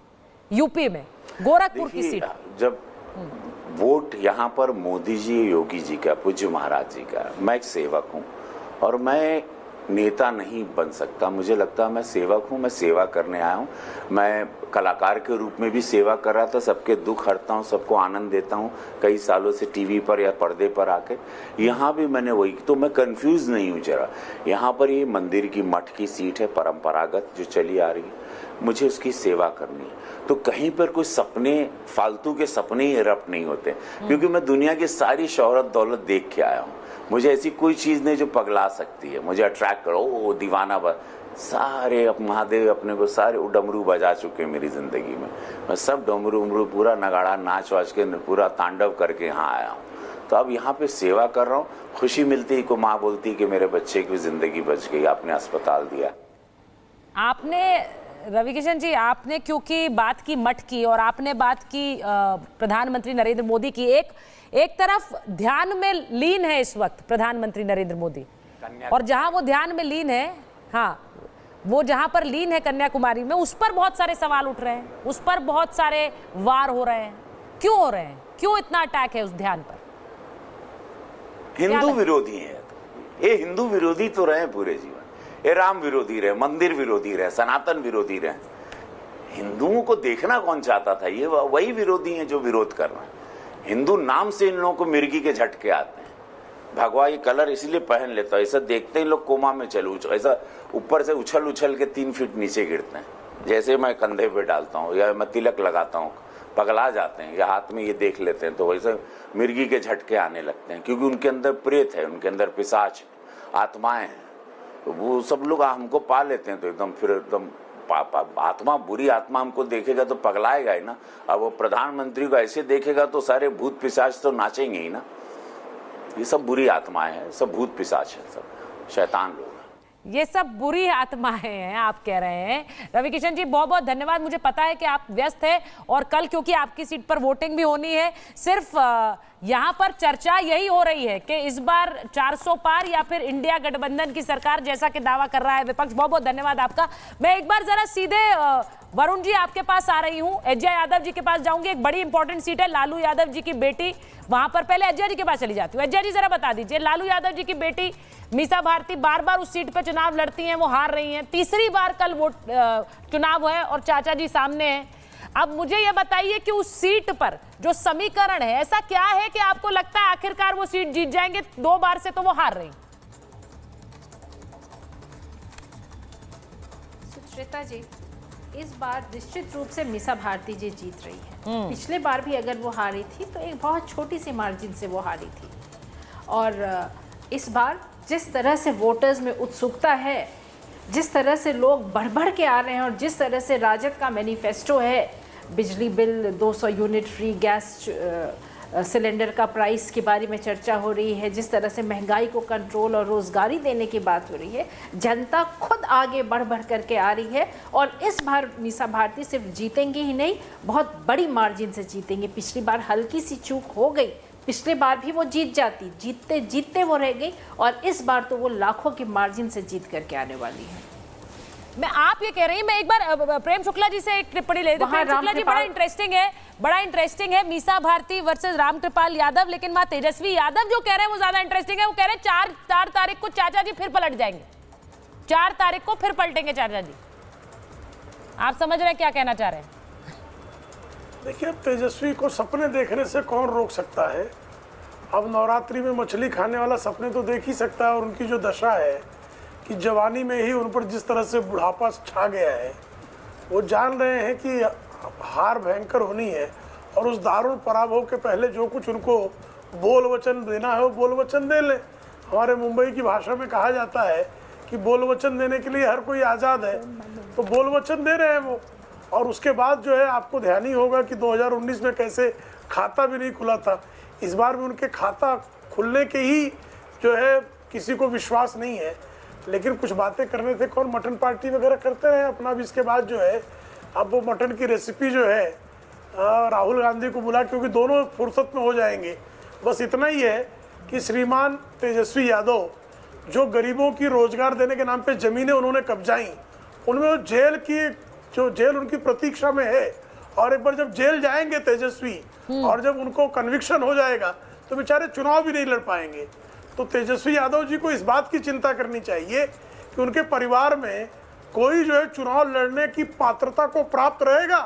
यूपी में, गोरखपुर की सीट? जब वोट यहाँ पर मोदी जी, योगी जी का, पूज्य महाराज जी का, मैं एक सेवक हूँ और मैं नेता नहीं बन सकता। मुझे लगता है मैं सेवक हूँ, मैं सेवा करने आया हूँ। मैं कलाकार के रूप में भी सेवा कर रहा था, सबके दुख हरता हूँ, सबको आनंद देता हूँ कई सालों से टीवी पर या पर्दे पर आके। यहाँ भी मैंने वही, तो मैं कंफ्यूज नहीं हूँ जरा। यहाँ पर ये मंदिर की, मठ की सीट है, परंपरागत जो चली आ रही है, मुझे उसकी सेवा करनी है। तो कहीं पर कोई सपने, फालतू के सपने ही रप्ट नहीं होते, क्योंकि मैं दुनिया की सारी शोहरत दौलत देख के आया हूँ। मुझे ऐसी कोई चीज नहीं जो पगला सकती है, मुझे अट्रैक्ट करो। ओ दीवाना सारे महादेव अपने को सारे डमरू बजा चुके हैं मेरी जिंदगी में। मैं सब डमरू उमरू पूरा नगाड़ा नाच वाच के पूरा तांडव करके यहाँ आया हूँ। तो अब यहाँ पे सेवा कर रहा हूँ। खुशी मिलती है को माँ बोलती है कि मेरे बच्चे की जिंदगी बच गई, आपने अस्पताल दिया। आपने रविकिशन जी, आपने क्योंकि बात की मठ की और आपने बात की प्रधानमंत्री नरेंद्र मोदी की, एक तरफ ध्यान में लीन है इस वक्त प्रधानमंत्री नरेंद्र मोदी, और जहां वो ध्यान में लीन है, हाँ, वो जहां पर लीन है कन्याकुमारी में, उस पर बहुत सारे सवाल उठ रहे हैं, उस पर बहुत सारे वार हो रहे हैं। क्यों हो रहे हैं? क्यों इतना अटैक है उस ध्यान पर? हिंदू विरोधी है ये, हिंदू विरोधी तो रहे पूरे जीवन, ये राम विरोधी रहे, मंदिर विरोधी रहे, सनातन विरोधी रहे। हिंदुओं को देखना कौन चाहता था? ये वही विरोधी हैं जो विरोध कर रहे हैं। हिंदू नाम से इन लोगों को मिर्गी के झटके आते हैं। भगवा ये कलर इसलिए पहन लेता है, ऐसा देखते ही लोग कोमा में चलो, ऐसा ऊपर से उछल उछल के 3 फीट नीचे गिरते हैं। जैसे मैं कंधे पे डालता हूँ या मैं तिलक लगाता हूँ, पगला जाते हैं, या हाथ में ये देख लेते हैं तो वैसे मिर्गी के झटके आने लगते हैं, क्योंकि उनके अंदर प्रेत है, उनके अंदर पिशाच आत्माएं हैं। तो वो सब लोग हमको पा लेते हैं तो एकदम फिर एकदम आत्मा, बुरी आत्मा हमको देखेगा तो पगलाएगा ही ना। अब वो प्रधानमंत्री को ऐसे देखेगा तो सारे भूत पिशाच तो नाचेंगे ही ना। ये सब बुरी आत्माएं हैं, सब भूत पिशाच है, सब शैतान लोग। ये सब बुरी आत्माएं हैं आप कह रहे हैं। रविकिशन जी, बहुत बहुत धन्यवाद। मुझे पता है कि आप व्यस्त हैं और कल क्योंकि आपकी सीट पर वोटिंग भी होनी है, सिर्फ यहाँ पर चर्चा यही हो रही है कि इस बार 400 पार या फिर इंडिया गठबंधन की सरकार, जैसा कि दावा कर रहा है विपक्ष। बहुत बहुत धन्यवाद आपका। मैं एक बार जरा सीधे वरुण जी आपके पास आ रही हूँ, एजय यादव जी के पास जाऊंगी। एक बड़ी इंपॉर्टेंट सीट है, लालू यादव जी की बेटी वहां पर। पहले अजय जी के पास चली जाती हूँ। अजय जी जरा बता दीजिए, लालू यादव जी की बेटी मीसा भारती बार बार उस सीट पर चुनाव लड़ती हैं, वो हार रही हैं, तीसरी बार कल वोट चुनाव है और चाचा जी सामने हैं। अब मुझे ये बताइए कि उस सीट पर जो समीकरण है, ऐसा क्या है कि आपको लगता है आखिरकार वो सीट जीत जाएंगे? 2 बार से तो वो हार रही। सुचरिता जी, इस बार निश्चित रूप से मीसा भारती जी जीत रही है। पिछले बार भी अगर वो हारी थी तो एक बहुत छोटी सी मार्जिन से वो हारी थी, और इस बार जिस तरह से वोटर्स में उत्सुकता है, जिस तरह से लोग बढ़ बढ़ के आ रहे हैं, और जिस तरह से राजद का मैनिफेस्टो है, बिजली bill 200 unit free, gas cylinder का प्राइस के बारे में चर्चा हो रही है, जिस तरह से महंगाई को कंट्रोल और रोज़गारी देने की बात हो रही है, जनता खुद आगे बढ़ बढ़ करके आ रही है। और इस बार मीसा भारती सिर्फ जीतेंगे ही नहीं, बहुत बड़ी मार्जिन से जीतेंगे। पिछली बार हल्की सी चूक हो गई, पिछले बार भी वो जीत जाती, जीतते जीतते वो रह गई, और इस बार तो वो लाखों की मार्जिन से जीत करके आने वाली है। मैं आप ये कह रही हैं, मैं एक बार प्रेम शुक्ला जी से एक टिप्पणी ले रही हूं। प्रेम शुक्ला जी, बड़ा इंटरेस्टिंग है मीसा भारती वर्सेस रामकृपाल यादव, लेकिन वहां तेजस्वी यादव जो कह रहे हैं वो ज्यादा इंटरेस्टिंग है। वो कह रहे हैं 4 तारीख को चाचा जी फिर पलट जाएंगे, 4 तारीख को फिर पलटेंगे चाचा जी। आप समझ रहे हैं क्या कहना चाह रहे हैं? देखिए, तेजस्वी को सपने देखने से कौन रोक सकता है? अब नवरात्रि में मछली खाने वाला सपने तो देख ही सकता है, और उनकी जो दशा है कि जवानी में ही उन पर जिस तरह से बुढ़ापा छा गया है, वो जान रहे हैं कि हार भयंकर होनी है, और उस दारुण पराभव के पहले जो कुछ उनको बोल वचन देना है वो बोल वचन दे लें। हमारे मुंबई की भाषा में कहा जाता है कि बोल वचन देने के लिए हर कोई आज़ाद है, तो बोल वचन दे रहे हैं वो। और उसके बाद जो है, आपको ध्यान ही होगा कि 2019 में कैसे खाता भी नहीं खुला था। इस बार भी उनके खाता खुलने के ही जो है किसी को विश्वास नहीं है, लेकिन कुछ बातें करने थे, कौन मटन पार्टी वगैरह करते रहे अपना भी। इसके बाद जो है, अब वो मटन की रेसिपी जो है राहुल गांधी को बुला, क्योंकि दोनों फुर्सत में हो जाएंगे। बस इतना ही है कि श्रीमान तेजस्वी यादव जो गरीबों की रोजगार देने के नाम पे ज़मीनें उन्होंने कब्जाई, उनमें वो जेल उनकी प्रतीक्षा में है। और एक बार जब जेल जाएंगे तेजस्वी, और जब उनको कन्विक्शन हो जाएगा, तो बेचारे चुनाव भी नहीं लड़ पाएंगे। तो तेजस्वी यादव जी को इस बात की चिंता करनी चाहिए कि उनके परिवार में कोई जो है चुनाव लड़ने की पात्रता को प्राप्त रहेगा।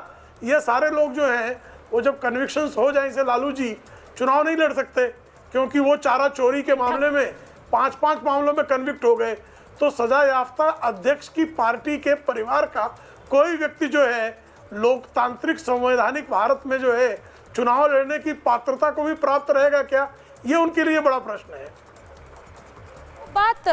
ये सारे लोग जो हैं वो जब कन्विक्शंस हो जाए, जैसे लालू जी चुनाव नहीं लड़ सकते क्योंकि वो चारा चोरी के मामले में 5 मामलों में कन्विक्ट हो गए। तो सजा याफ्ता अध्यक्ष की पार्टी के परिवार का कोई व्यक्ति जो है लोकतांत्रिक संवैधानिक भारत में जो है चुनाव लड़ने की पात्रता को भी प्राप्त रहेगा क्या? ये उनके लिए बड़ा प्रश्न है। बात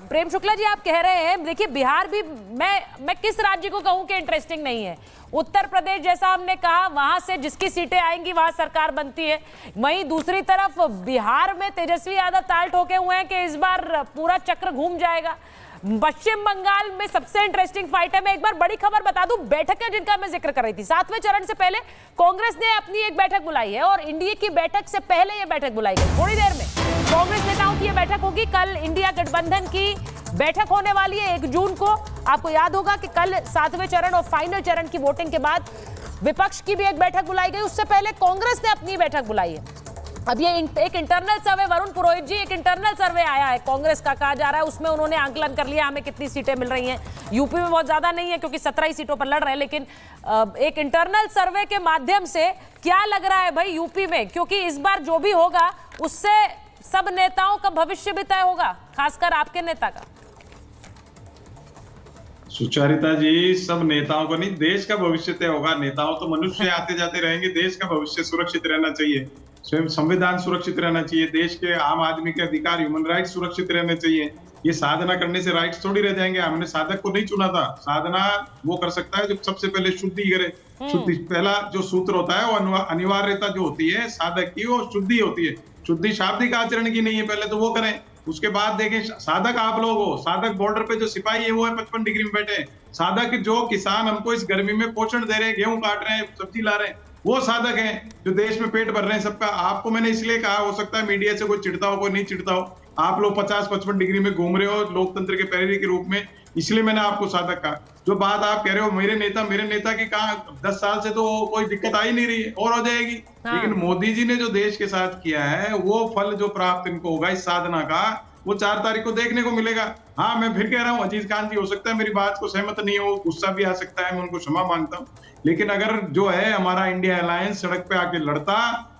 प्रेम शुक्ला जी आप कह रहे हैं, देखिए बिहार भी, मैं किस राज्य को कहूं कि इंटरेस्टिंग नहीं है। उत्तर प्रदेश जैसा हमने कहा, वहां से जिसकी सीटें आएंगी वहां सरकार बनती है। वहीं दूसरी तरफ बिहार में तेजस्वी यादव ताल ठोके हुए हैं कि इस बार पूरा चक्र घूम जाएगा। पश्चिम बंगाल में सबसे इंटरेस्टिंग फाइट है। मैं एक बार बड़ी खबर बता दूं, बैठकें जिनका मैं जिक्र कर रही थी, 7वें चरण से पहले कांग्रेस ने अपनी एक बैठक बुलाई है और इंडिया की बैठक से पहले यह बैठक बुलाई गई। थोड़ी देर में कांग्रेस नेताओं की यह बैठक होगी। कल इंडिया गठबंधन की बैठक होने वाली है 1 जून को। आपको याद होगा कि कल 7वें चरण और फाइनल चरण की वोटिंग के बाद विपक्ष की भी एक बैठक बुलाई गई, उससे पहले कांग्रेस ने अपनी बैठक बुलाई है। अब ये एक इंटरनल सर्वे, वरुण पुरोहित जी, एक इंटरनल सर्वे आया है कांग्रेस का, कहा जा रहा है उसमें उन्होंने आंकलन कर लिया हमें कितनी सीटें मिल रही हैं। यूपी में बहुत ज्यादा नहीं है क्योंकि 17 ही सीटों पर लड़ रहे हैं, लेकिन एक इंटरनल सर्वे के माध्यम से क्या लग रहा है भाई यूपी में, क्योंकि इस बार जो भी होगा उससे सब नेताओं का भविष्य भी तय होगा, खासकर आपके नेता का। सुचारिता जी, सब नेताओं को नहीं, देश का भविष्य तय होगा। नेताओं तो मनुष्य आते जाते रहेंगे, देश का भविष्य सुरक्षित रहना चाहिए, स्वयं संविधान सुरक्षित रहना चाहिए, देश के आम आदमी के अधिकार, ह्यूमन राइट्स सुरक्षित रहने चाहिए। ये साधना करने से राइट्स थोड़ी रह जाएंगे। हमने साधक को नहीं चुना था, साधना वो कर सकता है जो सबसे पहले शुद्धि करे। शुद्धि पहला जो सूत्र होता है वो अनिवार्यता जो होती है साधक की, वो शुद्धि होती है। शुद्धि शाब्दिक आचरण की नहीं है, पहले तो वो करें, उसके बाद देखें। साधक आप लोग हो, साधक बॉर्डर पे जो सिपाही है वो है 55 डिग्री में बैठे। साधक जो किसान हमको इस गर्मी में पोषण दे रहे हैं, गेहूं काट रहे हैं, सब्जी ला रहे हैं, वो साधक हैं जो देश में पेट भर रहे हैं सबका। आपको मैंने इसलिए कहा, हो सकता है मीडिया से कोई चिढ़ता हो कोई नहीं चिढ़ता हो, आप लोग 50-55 डिग्री में घूम रहे हो लोकतंत्र के पैरवी के रूप में, इसलिए मैंने आपको साधक कहा। जो बात आप कह रहे हो मेरे नेता की कहा 10 साल से तो कोई दिक्कत आई नहीं रही, और हो जाएगी। लेकिन मोदी जी ने जो देश के साथ किया है वो फल जो प्राप्त इनको होगा इस साधना का, वो 4 तारीख को देखने को मिलेगा। हाँ, मैं फिर कह रहा हूँ, अजीज खान जी हो सकता है मेरी बात को सहमत नहीं हो, गुस्सा भी आ सकता है, मैं उनको क्षमा मांगता हूँ। लेकिन अगर जो है हमारा इंडिया अलायंस सड़क पे आके लड़ता,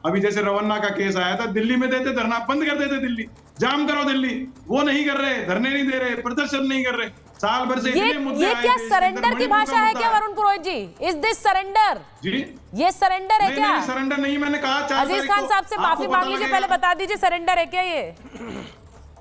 अभी जैसे रवन्ना का केस आया था, दिल्ली में देते धरना, बंद कर देते, दिल्ली जाम करो दिल्ली, वो नहीं कर रहे, धरने नहीं दे रहे, प्रदर्शन नहीं कर रहे, साल भर से इतने मुद्दे आए। ये क्या सरेंडर की भाषा है क्या Varun Purohit ji? Is this surrender? जी, ये सरेंडर है क्या? नहीं, सरेंडर नहीं, मैंने कहा 4 अजीज खान साहब से माफी मांग लीजिए, पहले बता दीजिए सरेंडर है क्या ये?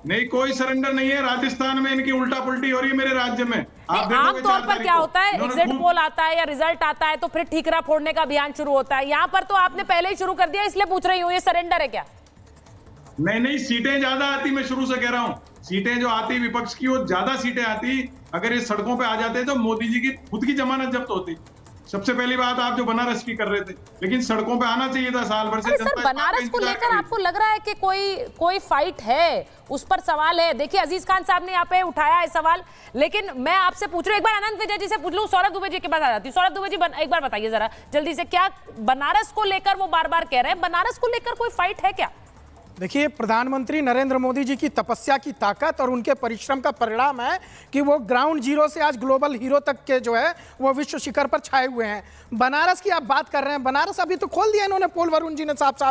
नहीं, कोई सरेंडर नहीं है। राजस्थान में इनकी उल्टा पुल्टी हो रही है मेरे राज्य में। आमतौर पर क्या होता है, एग्जिट पोल आता है या रिजल्ट आता है तो फिर ठीकरा फोड़ने का अभियान शुरू होता है। यहाँ पर तो आपने पहले ही शुरू कर दिया, इसलिए पूछ रही हूँ ये सरेंडर है क्या? नहीं, सीटें ज्यादा आती, मैं शुरू से कह रहा हूँ, सीटें जो आती विपक्ष की वो ज्यादा सीटें आती। अगर ये सड़कों पे आ जाते तो मोदी जी की खुद की जमानत जब्त होती। सबसे पहली बात आप जो बनारस की कर रहे थे, लेकिन सड़कों पे आना चाहिए था साल भर से। सर, बनारस को लेकर आपको लग रहा है कि कोई फाइट है, उस पर सवाल है? देखिए, अजीज खान साहब ने यहाँ पे उठाया है सवाल, लेकिन मैं आपसे पूछ रही हूँ, एक बार अनंत विजय जी से पूछ लूँ, सौरभ दुबे जी के पास आ जाती हूँ। सौरभ दुबे जी, एक बार बताइए जरा जल्दी से, क्या बनारस को लेकर वो बार बार कह रहे हैं, बनारस को लेकर कोई फाइट है क्या? देखिए, प्रधानमंत्री नरेंद्र मोदी जी की तपस्या की ताकत और उनके परिश्रम का परिणाम है कि वो ग्राउंड जीरो से आज ग्लोबल हीरो तक के जो है वो विश्व शिखर पर छाए हुए हैं। बनारस की आप बात कर रहे हैं, बनारस अभी तो खोल दिया इन्होंने पोल, वरुण जी ने साफ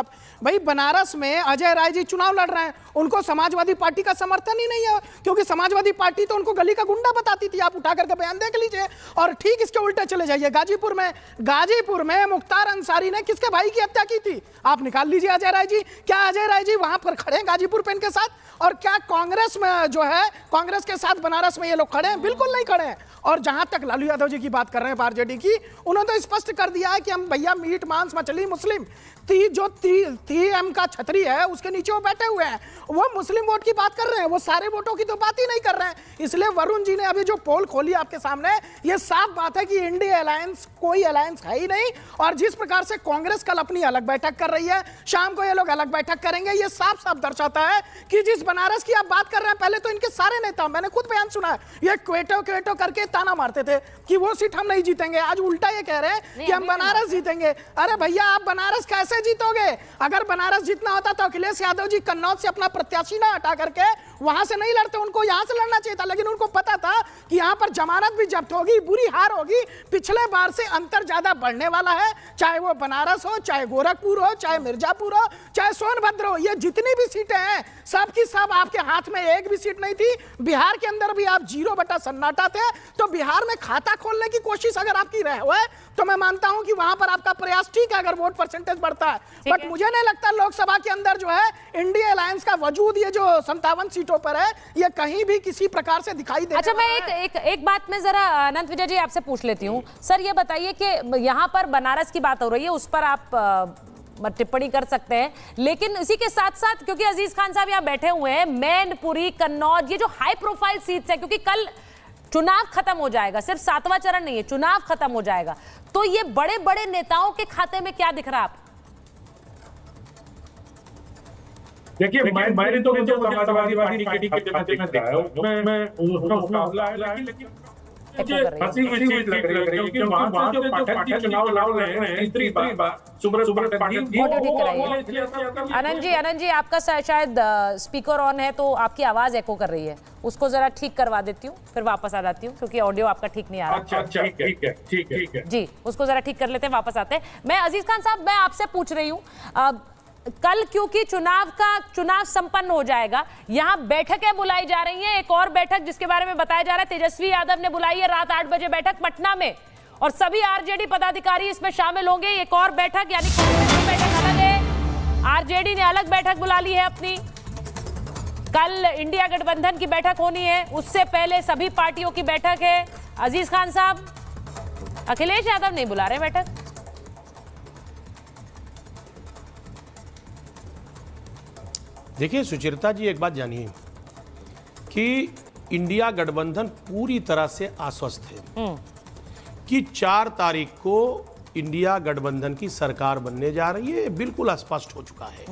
भाई, बनारस में अजय राय जी चुनाव लड़ रहे हैं, उनको समाजवादी पार्टी का समर्थन ही नहीं है, क्योंकि समाजवादी पार्टी तो उनको गली का गुंडा बताती थी। आप उठा करके बयान देख लीजिए। और ठीक इसके उल्टे चले जाइए गाजीपुर में मुख्तार अंसारी ने किसके भाई की हत्या की थी? आप निकाल लीजिए अजय राय जी। क्या अजय राय जी वहां पर खड़े हैं गाजीपुर पेन के साथ? और क्या कांग्रेस में जो है, कांग्रेस के साथ बनारस में ये लोग खड़े हैं? बिल्कुल नहीं खड़े हैं। और जहां तक लालू यादव जी की बात कर रहे हैं आरजेडी की, उन्होंने तो स्पष्ट कर दिया है कि हम भैया मीट मांस मछली मुस्लिम जो 3M का छतरी है उसके नीचे वो बैठे हुए हैं, वो मुस्लिम वोट की बात कर रहे हैं, वो सारे वोटों की तो बात ही नहीं कर रहे हैं। इसलिए वरुण जी ने अभी जो पोल खोली आपके सामने, ये साफ बात है कि इंडिया अलायंस कोई अलायंस है ही नहीं। और जिस प्रकार से कांग्रेस कल अपनी अलग बैठक कर रही है, शाम को ये लोग अलग बैठक करेंगे, ये साफ दर्शाता है कि जिस बनारस की आप बात कर रहे हैं, पहले तो इनके सारे नेता, मैंने खुद बयान सुना है, ये क्वेटो करके ताना मारते थे कि वो सीट हम नहीं जीतेंगे। आज उल्टा ये कह रहे हैं कि हम बनारस जीतेंगे। अरे भैया, आप बनारस कैसे जीतोगे? अगर बनारस जीतना होता तो अखिलेश यादव जी कन्नौज से अपना प्रत्याशी ना हटा करके वहां से नहीं लड़ते, उनको यहां से लड़ना चाहिए था। लेकिन उनको पता था कि यहां पर जमानत भी जब्त होगी, बुरी हार होगी, पिछले बार से अंतर ज्यादा बढ़ने वाला है। चाहे वो बनारस हो, चाहे गोरखपुर हो, चाहे मिर्जापुर हो, चाहे सोनभद्र हो, ये जितनी भी सीटें हैं सब की सब आपके हाथ में एक भी सीट नहीं थी। बिहार के अंदर भी आप 0 सन्नाटा थे। तो बिहार में खाता खोलने की कोशिश अगर आपकी रहे हुए तो मैं मानता हूं कि वहां पर आपका प्रयास ठीक है अगर वोट परसेंटेज बढ़ता है। बट मुझे नहीं लगता लोकसभा के अंदर जो है इंडिया अलायंस का वजूद, ये जो 57 सीटों पर है, ये कहीं भी किसी प्रकार से दिखाई दे। अच्छा, मैं एक बात में जरा अनंत विजय जी आपसे पूछ लेती हूँ। सर, ये बताइए कि यहाँ पर बनारस की बात हो रही है, उस पर आप टिप्पणी कर सकते हैं, लेकिन इसी के साथ साथ क्योंकि अजीज खान साहब यहाँ बैठे हुए हैं, मैनपुरी, कन्नौज, ये जो हाई प्रोफाइल सीट्स है, क्योंकि कल चुनाव खत्म हो जाएगा, सिर्फ 7वां चरण नहीं है, चुनाव खत्म हो जाएगा, तो ये बड़े बड़े नेताओं के खाते में क्या दिख रहा है आपको? देखिए मैंने तो मुझे समाजवादी पार्टी के टिकट में दिख रहा है, उसमें उसका मुकाबला है, लेकिन मुझे हंसी हुई चीज लग रही है क्योंकि वहां जो पाठक जी चुनाव लड़ रहे हैं तीसरी बार सुब्रत पाठक जी। आनंद जी आपका शायद स्पीकर ऑन है तो आपकी आवाज एको कर रही है, उसको जरा ठीक करवा देती हूँ, फिर वापस आ जाती हूँ क्योंकि ऑडियो आपका ठीक नहीं आ रहा। अच्छा ठीक है जी, उसको जरा ठीक कर लेते हैं, वापस आते हैं। मैं अजीज खान साहब, मैं आपसे पूछ रही हूँ, कल क्योंकि चुनाव संपन्न हो जाएगा, यहाँ बैठकें बुलाई जा रही हैं, एक और बैठक जिसके बारे में बताया जा रहा है तेजस्वी यादव ने बुलाई है, रात 8 बजे बैठक पटना में, और सभी आरजेडी पदाधिकारी इसमें शामिल होंगे। एक और बैठक, यानी कांग्रेस की बैठक अलग है, आरजेडी ने अलग बैठक बुला ली है अपनी, कल इंडिया गठबंधन की बैठक होनी है, उससे पहले सभी पार्टियों की बैठक है। अजीज खान साहब, अखिलेश यादव नहीं बुला रहे बैठक? देखिए सुचरिता जी, एक बात जानिए कि इंडिया गठबंधन पूरी तरह से आश्वस्त है कि 4 तारीख को इंडिया गठबंधन की सरकार बनने जा रही है, बिल्कुल स्पष्ट हो चुका है।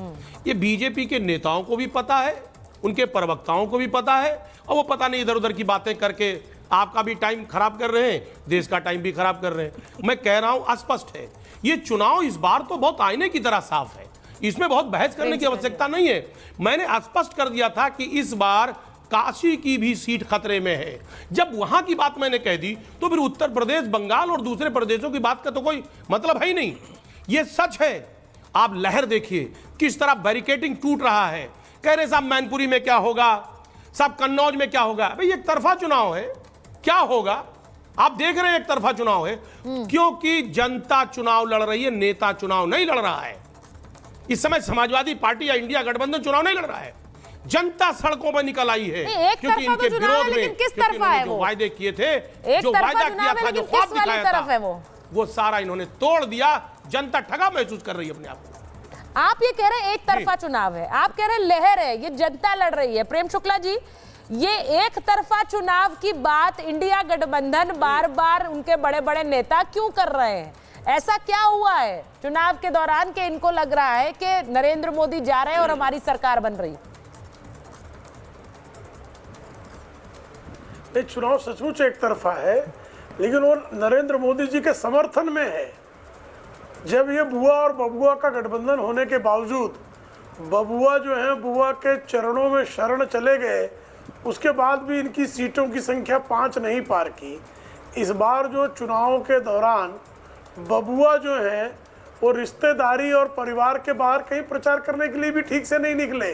ये बीजेपी के नेताओं को भी पता है, उनके प्रवक्ताओं को भी पता है, और वो पता नहीं इधर उधर की बातें करके आपका भी टाइम खराब कर रहे हैं, देश का टाइम भी खराब कर रहे हैं। मैं कह रहा हूं स्पष्ट है, ये चुनाव इस बार तो बहुत आईने की तरह साफ है, इसमें बहुत बहस करने की आवश्यकता नहीं है। मैंने स्पष्ट कर दिया था कि इस बार काशी की भी सीट खतरे में है। जब वहां की बात मैंने कह दी तो फिर उत्तर प्रदेश, बंगाल और दूसरे प्रदेशों की बात का तो कोई मतलब है ही नहीं। ये सच है, आप लहर देखिए किस तरह बैरिकेडिंग टूट रहा है। कह रहे साहब मैनपुरी में क्या होगा, साहब कन्नौज में क्या होगा। भाई एक तरफा चुनाव है, क्या होगा आप देख रहे हैं, एक तरफा चुनाव है, क्योंकि जनता चुनाव लड़ रही है, नेता चुनाव नहीं लड़ रहा है। इस समय समाजवादी पार्टी या इंडिया गठबंधन चुनाव नहीं लड़ रहा है, जनता सड़कों पर निकल आई है, क्योंकि इनके विरोध में किस तरफा है जो वायदे किए थे, जो वायदा किया था, जो ख्वाब दिखाया था, वो सारा इन्होंने तोड़ दिया। जनता ठगा महसूस कर रही है अपने आप को। आप ये कह रहे हैं एक तरफा चुनाव है, आप कह रहे हैं लहर है, ये जनता लड़ रही है। प्रेम शुक्ला जी, ये एक तरफा चुनाव की बात इंडिया गठबंधन बार बार उनके बड़े बड़े नेता क्यों कर रहे हैं? ऐसा क्या हुआ है चुनाव के दौरान कि इनको लग रहा है कि नरेंद्र मोदी जा रहे हैं और हमारी सरकार बन रही? ये चुनाव सचमुच एक तरफा है, लेकिन वो नरेंद्र मोदी जी के समर्थन में है। जब ये बुआ और बबुआ का गठबंधन होने के बावजूद बबुआ जो है बुआ के चरणों में शरण चले गए, उसके बाद भी इनकी सीटों की संख्या 5 नहीं पार की। इस बार जो चुनाव के दौरान बबुआ जो है वो रिश्तेदारी और परिवार के बाहर कहीं प्रचार करने के लिए भी ठीक से नहीं निकले।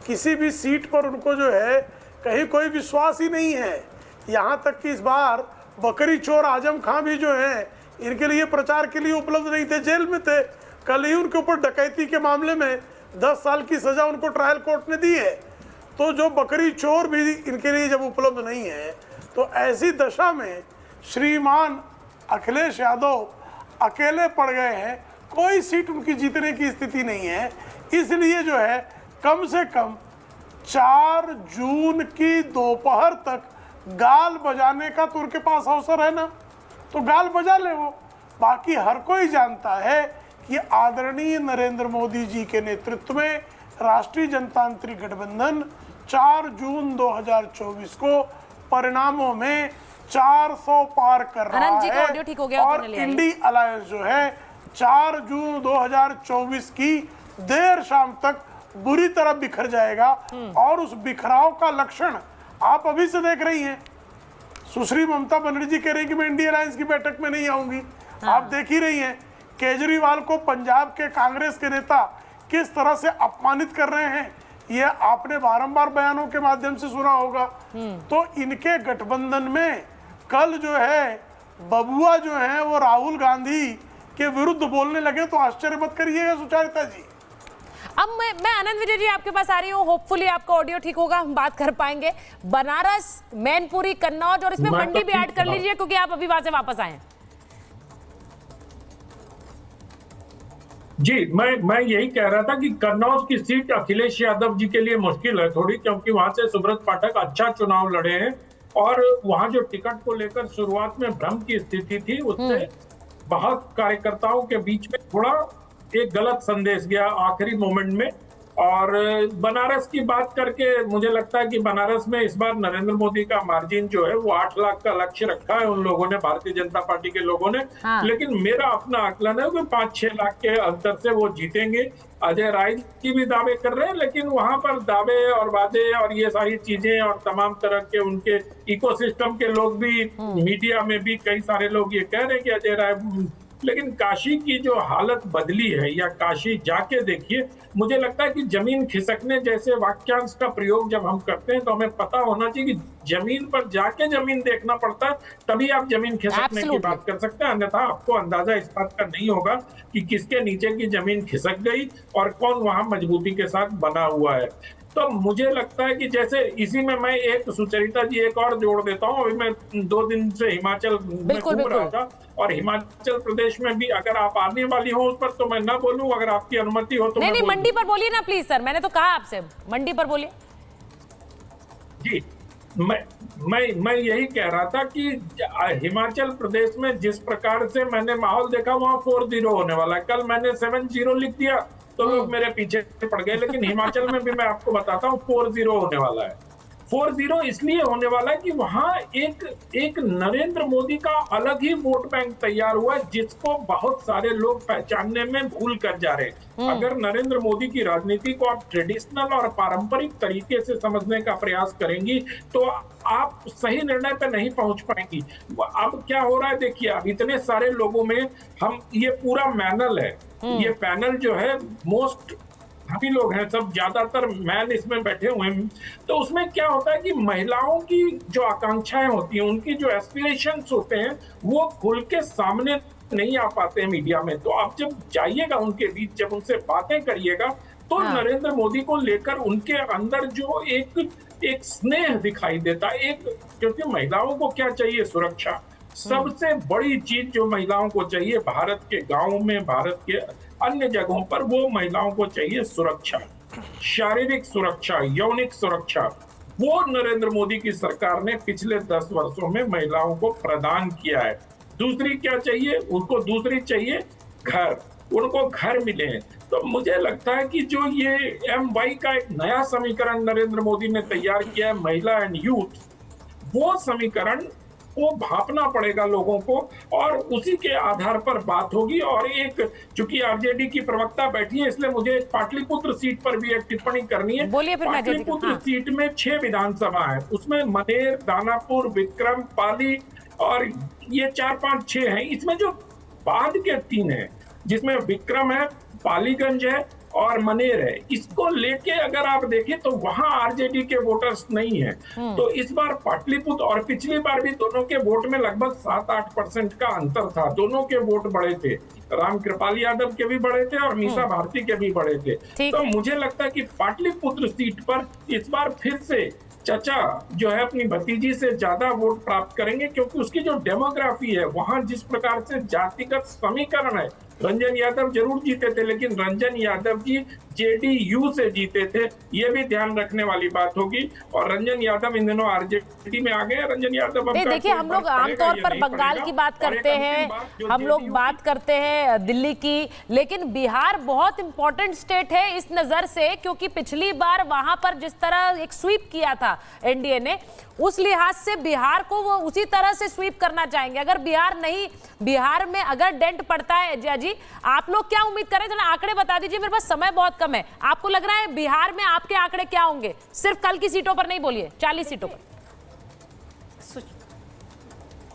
किसी भी सीट पर उनको जो है कहीं कोई विश्वास ही नहीं है। यहाँ तक कि इस बार बकरी चोर आजम खां भी जो है इनके लिए प्रचार के लिए उपलब्ध नहीं थे, जेल में थे। कल ही उनके ऊपर डकैती के मामले में 10 साल की सजा उनको ट्रायल कोर्ट ने दी है। तो जो बकरी चोर भी इनके लिए जब उपलब्ध नहीं है, तो ऐसी दशा में श्रीमान अखिलेश यादव अकेले पड़ गए हैं, कोई सीट उनकी जीतने की स्थिति नहीं है। इसलिए जो है कम से कम 4 जून की दोपहर तक गाल बजाने का तो उनके पास अवसर है ना, तो गाल बजा ले वो। बाकी हर कोई जानता है कि आदरणीय नरेंद्र मोदी जी के नेतृत्व में राष्ट्रीय जनतांत्रिक गठबंधन 4 जून 2024 को परिणामों में 400 पार कर रहा है, और इंडी अलायंस जो है 4 जून 2024 की देर शाम तक बुरी तरह बिखर जाएगा। और उस बिखराव का लक्षण आप अभी से देख रही हैं। सुश्री ममता बनर्जी कह रही कि मैं इंडी अलायंस की बैठक में नहीं आऊंगी। आप देख ही रही हैं केजरीवाल को पंजाब के कांग्रेस के नेता किस तरह से अपमानित कर रहे हैं, ये आपने बारंबार बयानों के माध्यम से सुना होगा। तो इनके गठबंधन में कल जो है बबुआ जो है वो राहुल गांधी के विरुद्ध बोलने लगे तो आश्चर्य मत करिएगा सुचारिता जी। अब मैं आनंद विजय जी आपके पास आ रही हूँ, होपफुली आपका ऑडियो ठीक होगा, हम बात कर पाएंगे। बनारस, मैनपुरी, कन्नौज और इसमें मंडी भी ऐड कर लीजिए क्योंकि आप अभी वहां से वापस आए। जी, मैं यही कह रहा था कि कन्नौज की सीट अखिलेश यादव जी के लिए मुश्किल है थोड़ी, क्योंकि वहां से सुब्रत पाठक अच्छा चुनाव लड़े हैं और वहां जो टिकट को लेकर शुरुआत में भ्रम की स्थिति थी, उससे बहुत कार्यकर्ताओं के बीच में थोड़ा एक गलत संदेश गया आखिरी मोमेंट में। और बनारस की बात करके मुझे लगता है कि बनारस में इस बार नरेंद्र मोदी का मार्जिन जो है वो 8 लाख का लक्ष्य रखा है उन लोगों ने, भारतीय जनता पार्टी के लोगों ने। लेकिन मेरा अपना आकलन है कि 5-6 लाख के अंतर से वो जीतेंगे। अजय राय की भी दावे कर रहे हैं, लेकिन वहां पर दावे और वादे और ये सारी चीजें और तमाम तरह के उनके इकोसिस्टम के लोग भी, मीडिया में भी कई सारे लोग ये कह रहे हैं कि अजय राय, लेकिन काशी की जो हालत बदली है, या काशी जाके देखिए, मुझे लगता है कि जमीन खिसकने जैसे वाक्यांश का प्रयोग जब हम करते हैं तो हमें पता होना चाहिए कि जमीन पर जाके जमीन देखना पड़ता है, तभी आप जमीन खिसकने की बात कर सकते हैं। अन्यथा आपको अंदाजा इस बात का नहीं होगा कि किसके नीचे की जमीन खिसक गई और कौन वहां मजबूती के साथ बना हुआ है। तो मुझे लगता है कि जैसे इसी में मैं एक, सुचरिता जी, एक और जोड़ देता हूँ। अभी मैं 2 दिन से हिमाचल में घूम रहा था और हिमाचल प्रदेश में भी, अगर आप आने वाली हो उस पर तो मैं ना बोलूं, अगर आपकी अनुमति हो तो नहीं, मंडी पर बोलिए ना प्लीज सर, मैंने तो कहा आपसे मंडी पर बोलिए। जी, मैं यही कह रहा था कि हिमाचल प्रदेश में जिस प्रकार से मैंने माहौल देखा, वहां 4-0 होने वाला है। कल मैंने 7-0 लिख दिया तो लोग मेरे पीछे पड़ गए, लेकिन हिमाचल में भी मैं आपको बताता हूँ 4-0 होने वाला है। 4-0 इसलिए होने वाला है कि वहां एक नरेंद्र मोदी का अलग ही वोट बैंक तैयार हुआ है, जिसको बहुत सारे लोग पहचानने में भूल कर जा रहे हैं। अगर नरेंद्र मोदी की राजनीति को आप ट्रेडिशनल और पारंपरिक तरीके से समझने का प्रयास करेंगी तो आप सही निर्णय पे नहीं पहुंच पाएंगी। अब क्या हो रहा है देखिए, अब इतने सारे लोगों में हम, ये पूरा पैनल है, ये पैनल जो है मोस्ट काफी लोग हैं, सब ज्यादातर मैन इसमें बैठे हुए हैं। तो उसमें क्या होता है कि महिलाओं की जो आकांक्षाएं होती हैं, उनकी जो एस्पिरेशंस होते हैं, वो खुल के सामने नहीं आ पाते हैं मीडिया में। तो आप जब जाइएगा उनके बीच, जब उनसे बातें करिएगा, तो नरेंद्र मोदी को लेकर उनके अंदर जो एक स्नेह दिखाई देता है। क्योंकि महिलाओं को क्या चाहिए? सुरक्षा। सबसे बड़ी चीज जो महिलाओं को चाहिए भारत के गांवों में, भारत के अन्य जगहों पर, वो महिलाओं को चाहिए सुरक्षा, शारीरिक सुरक्षा, यौनिक सुरक्षा। वो नरेंद्र मोदी की सरकार ने पिछले 10 वर्षों में महिलाओं को प्रदान किया है। दूसरी क्या चाहिए उनको? दूसरी चाहिए घर, उनको घर मिले। तो मुझे लगता है कि जो ये MY का एक नया समीकरण नरेंद्र मोदी ने तैयार किया है, महिला एंड यूथ, वो समीकरण वो भापना पड़ेगा लोगों को और उसी के आधार पर बात होगी। और एक, चूंकि आरजेडी की प्रवक्ता बैठी है, इसलिए मुझे पाटलिपुत्र सीट पर भी एक टिप्पणी करनी है। पाटलिपुत्र सीट में 6 विधानसभा है, उसमें मनेर, दानापुर, विक्रम, पाली और ये 4-5-6 हैं। इसमें जो बाद के 3 है, जिसमें विक्रम है, पालीगंज है और मनेर है, इसको लेके अगर आप देखें तो वहां आरजेडी के वोटर्स नहीं है। तो इस बार पाटलिपुत्र, और पिछली बार भी दोनों के वोट में लगभग 7-8% का अंतर था, दोनों के वोट बड़े थे, राम कृपाल यादव के भी बड़े थे और मीसा भारती के भी बड़े थे। तो मुझे लगता है कि पाटलिपुत्र सीट पर इस बार फिर से चचा जो है अपनी भतीजी से ज्यादा वोट प्राप्त करेंगे, क्योंकि उसकी जो डेमोग्राफी है, वहां जिस प्रकार से जातिगत समीकरण है। रंजन यादव जरूर जीते थे, लेकिन रंजन यादव जी JDU से जीते थे, ये भी ध्यान रखने वाली बात होगी। और रंजन यादव इन दिनों आरजेडी में आ गए। रंजन यादव, देखिए, हम लोग आमतौर पर बंगाल की बात करते हैं, हम लोग बात करते हैं दिल्ली की, लेकिन बिहार बहुत इंपॉर्टेंट स्टेट है इस नजर से, क्योंकि पिछली बार वहां पर जिस तरह एक स्वीप किया था एनडीए ने, उस लिहाज से बिहार को वो उसी तरह से स्वीप करना चाहेंगे। अगर बिहार में अगर डेंट पड़ता है, जया जी, आप लोग क्या उम्मीद करें? थोड़ा आंकड़े बता दीजिए, मेरे पास समय बहुत कम है। आपको लग रहा है बिहार में आपके आंकड़े क्या होंगे? सिर्फ कल की सीटों पर नहीं बोलिए, 40 सीटों पर।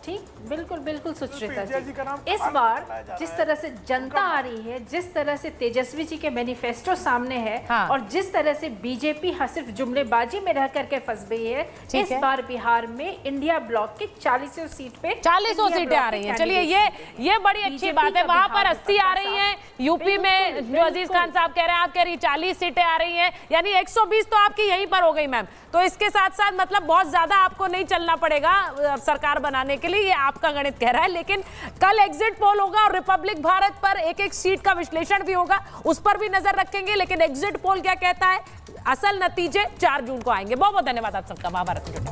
ठीक, बिल्कुल सुचरिता जी, इस बार जिस तरह से जनता आ रही है, जिस तरह से तेजस्वी जी के मैनिफेस्टो सामने है, और जिस तरह से बीजेपी सिर्फ जुमलेबाजी में रह करके फंस गई है, इस बार बिहार में इंडिया ब्लॉक की 40 सीट पे 40 सीटें आ रही हैं। चलिए, ये बड़ी अच्छी बात है। वहां पर 80 आ रही हैं, यूपी में जो अजीज खान साहब कह रहे हैं, आप कह रही 40 सीटें आ रही हैं, यानी 120 तो आपकी यहीं पर हो गई मैम। तो इसके साथ साथ मतलब बहुत ज्यादा आपको नहीं चलना पड़ेगा सरकार बनाने के लिए, ये आपका गणित कह रहा है, लेकिन कल एग्जिट पोल होगा और रिपब्लिक भारत पर एक एक सीट का विश्लेषण भी होगा, उस पर भी नजर रखेंगे। लेकिन एग्जिट पोल क्या कहता है, असल नतीजे 4 जून को आएंगे। बहुत बहुत धन्यवाद आप सबका महाभारत में जुड़ने।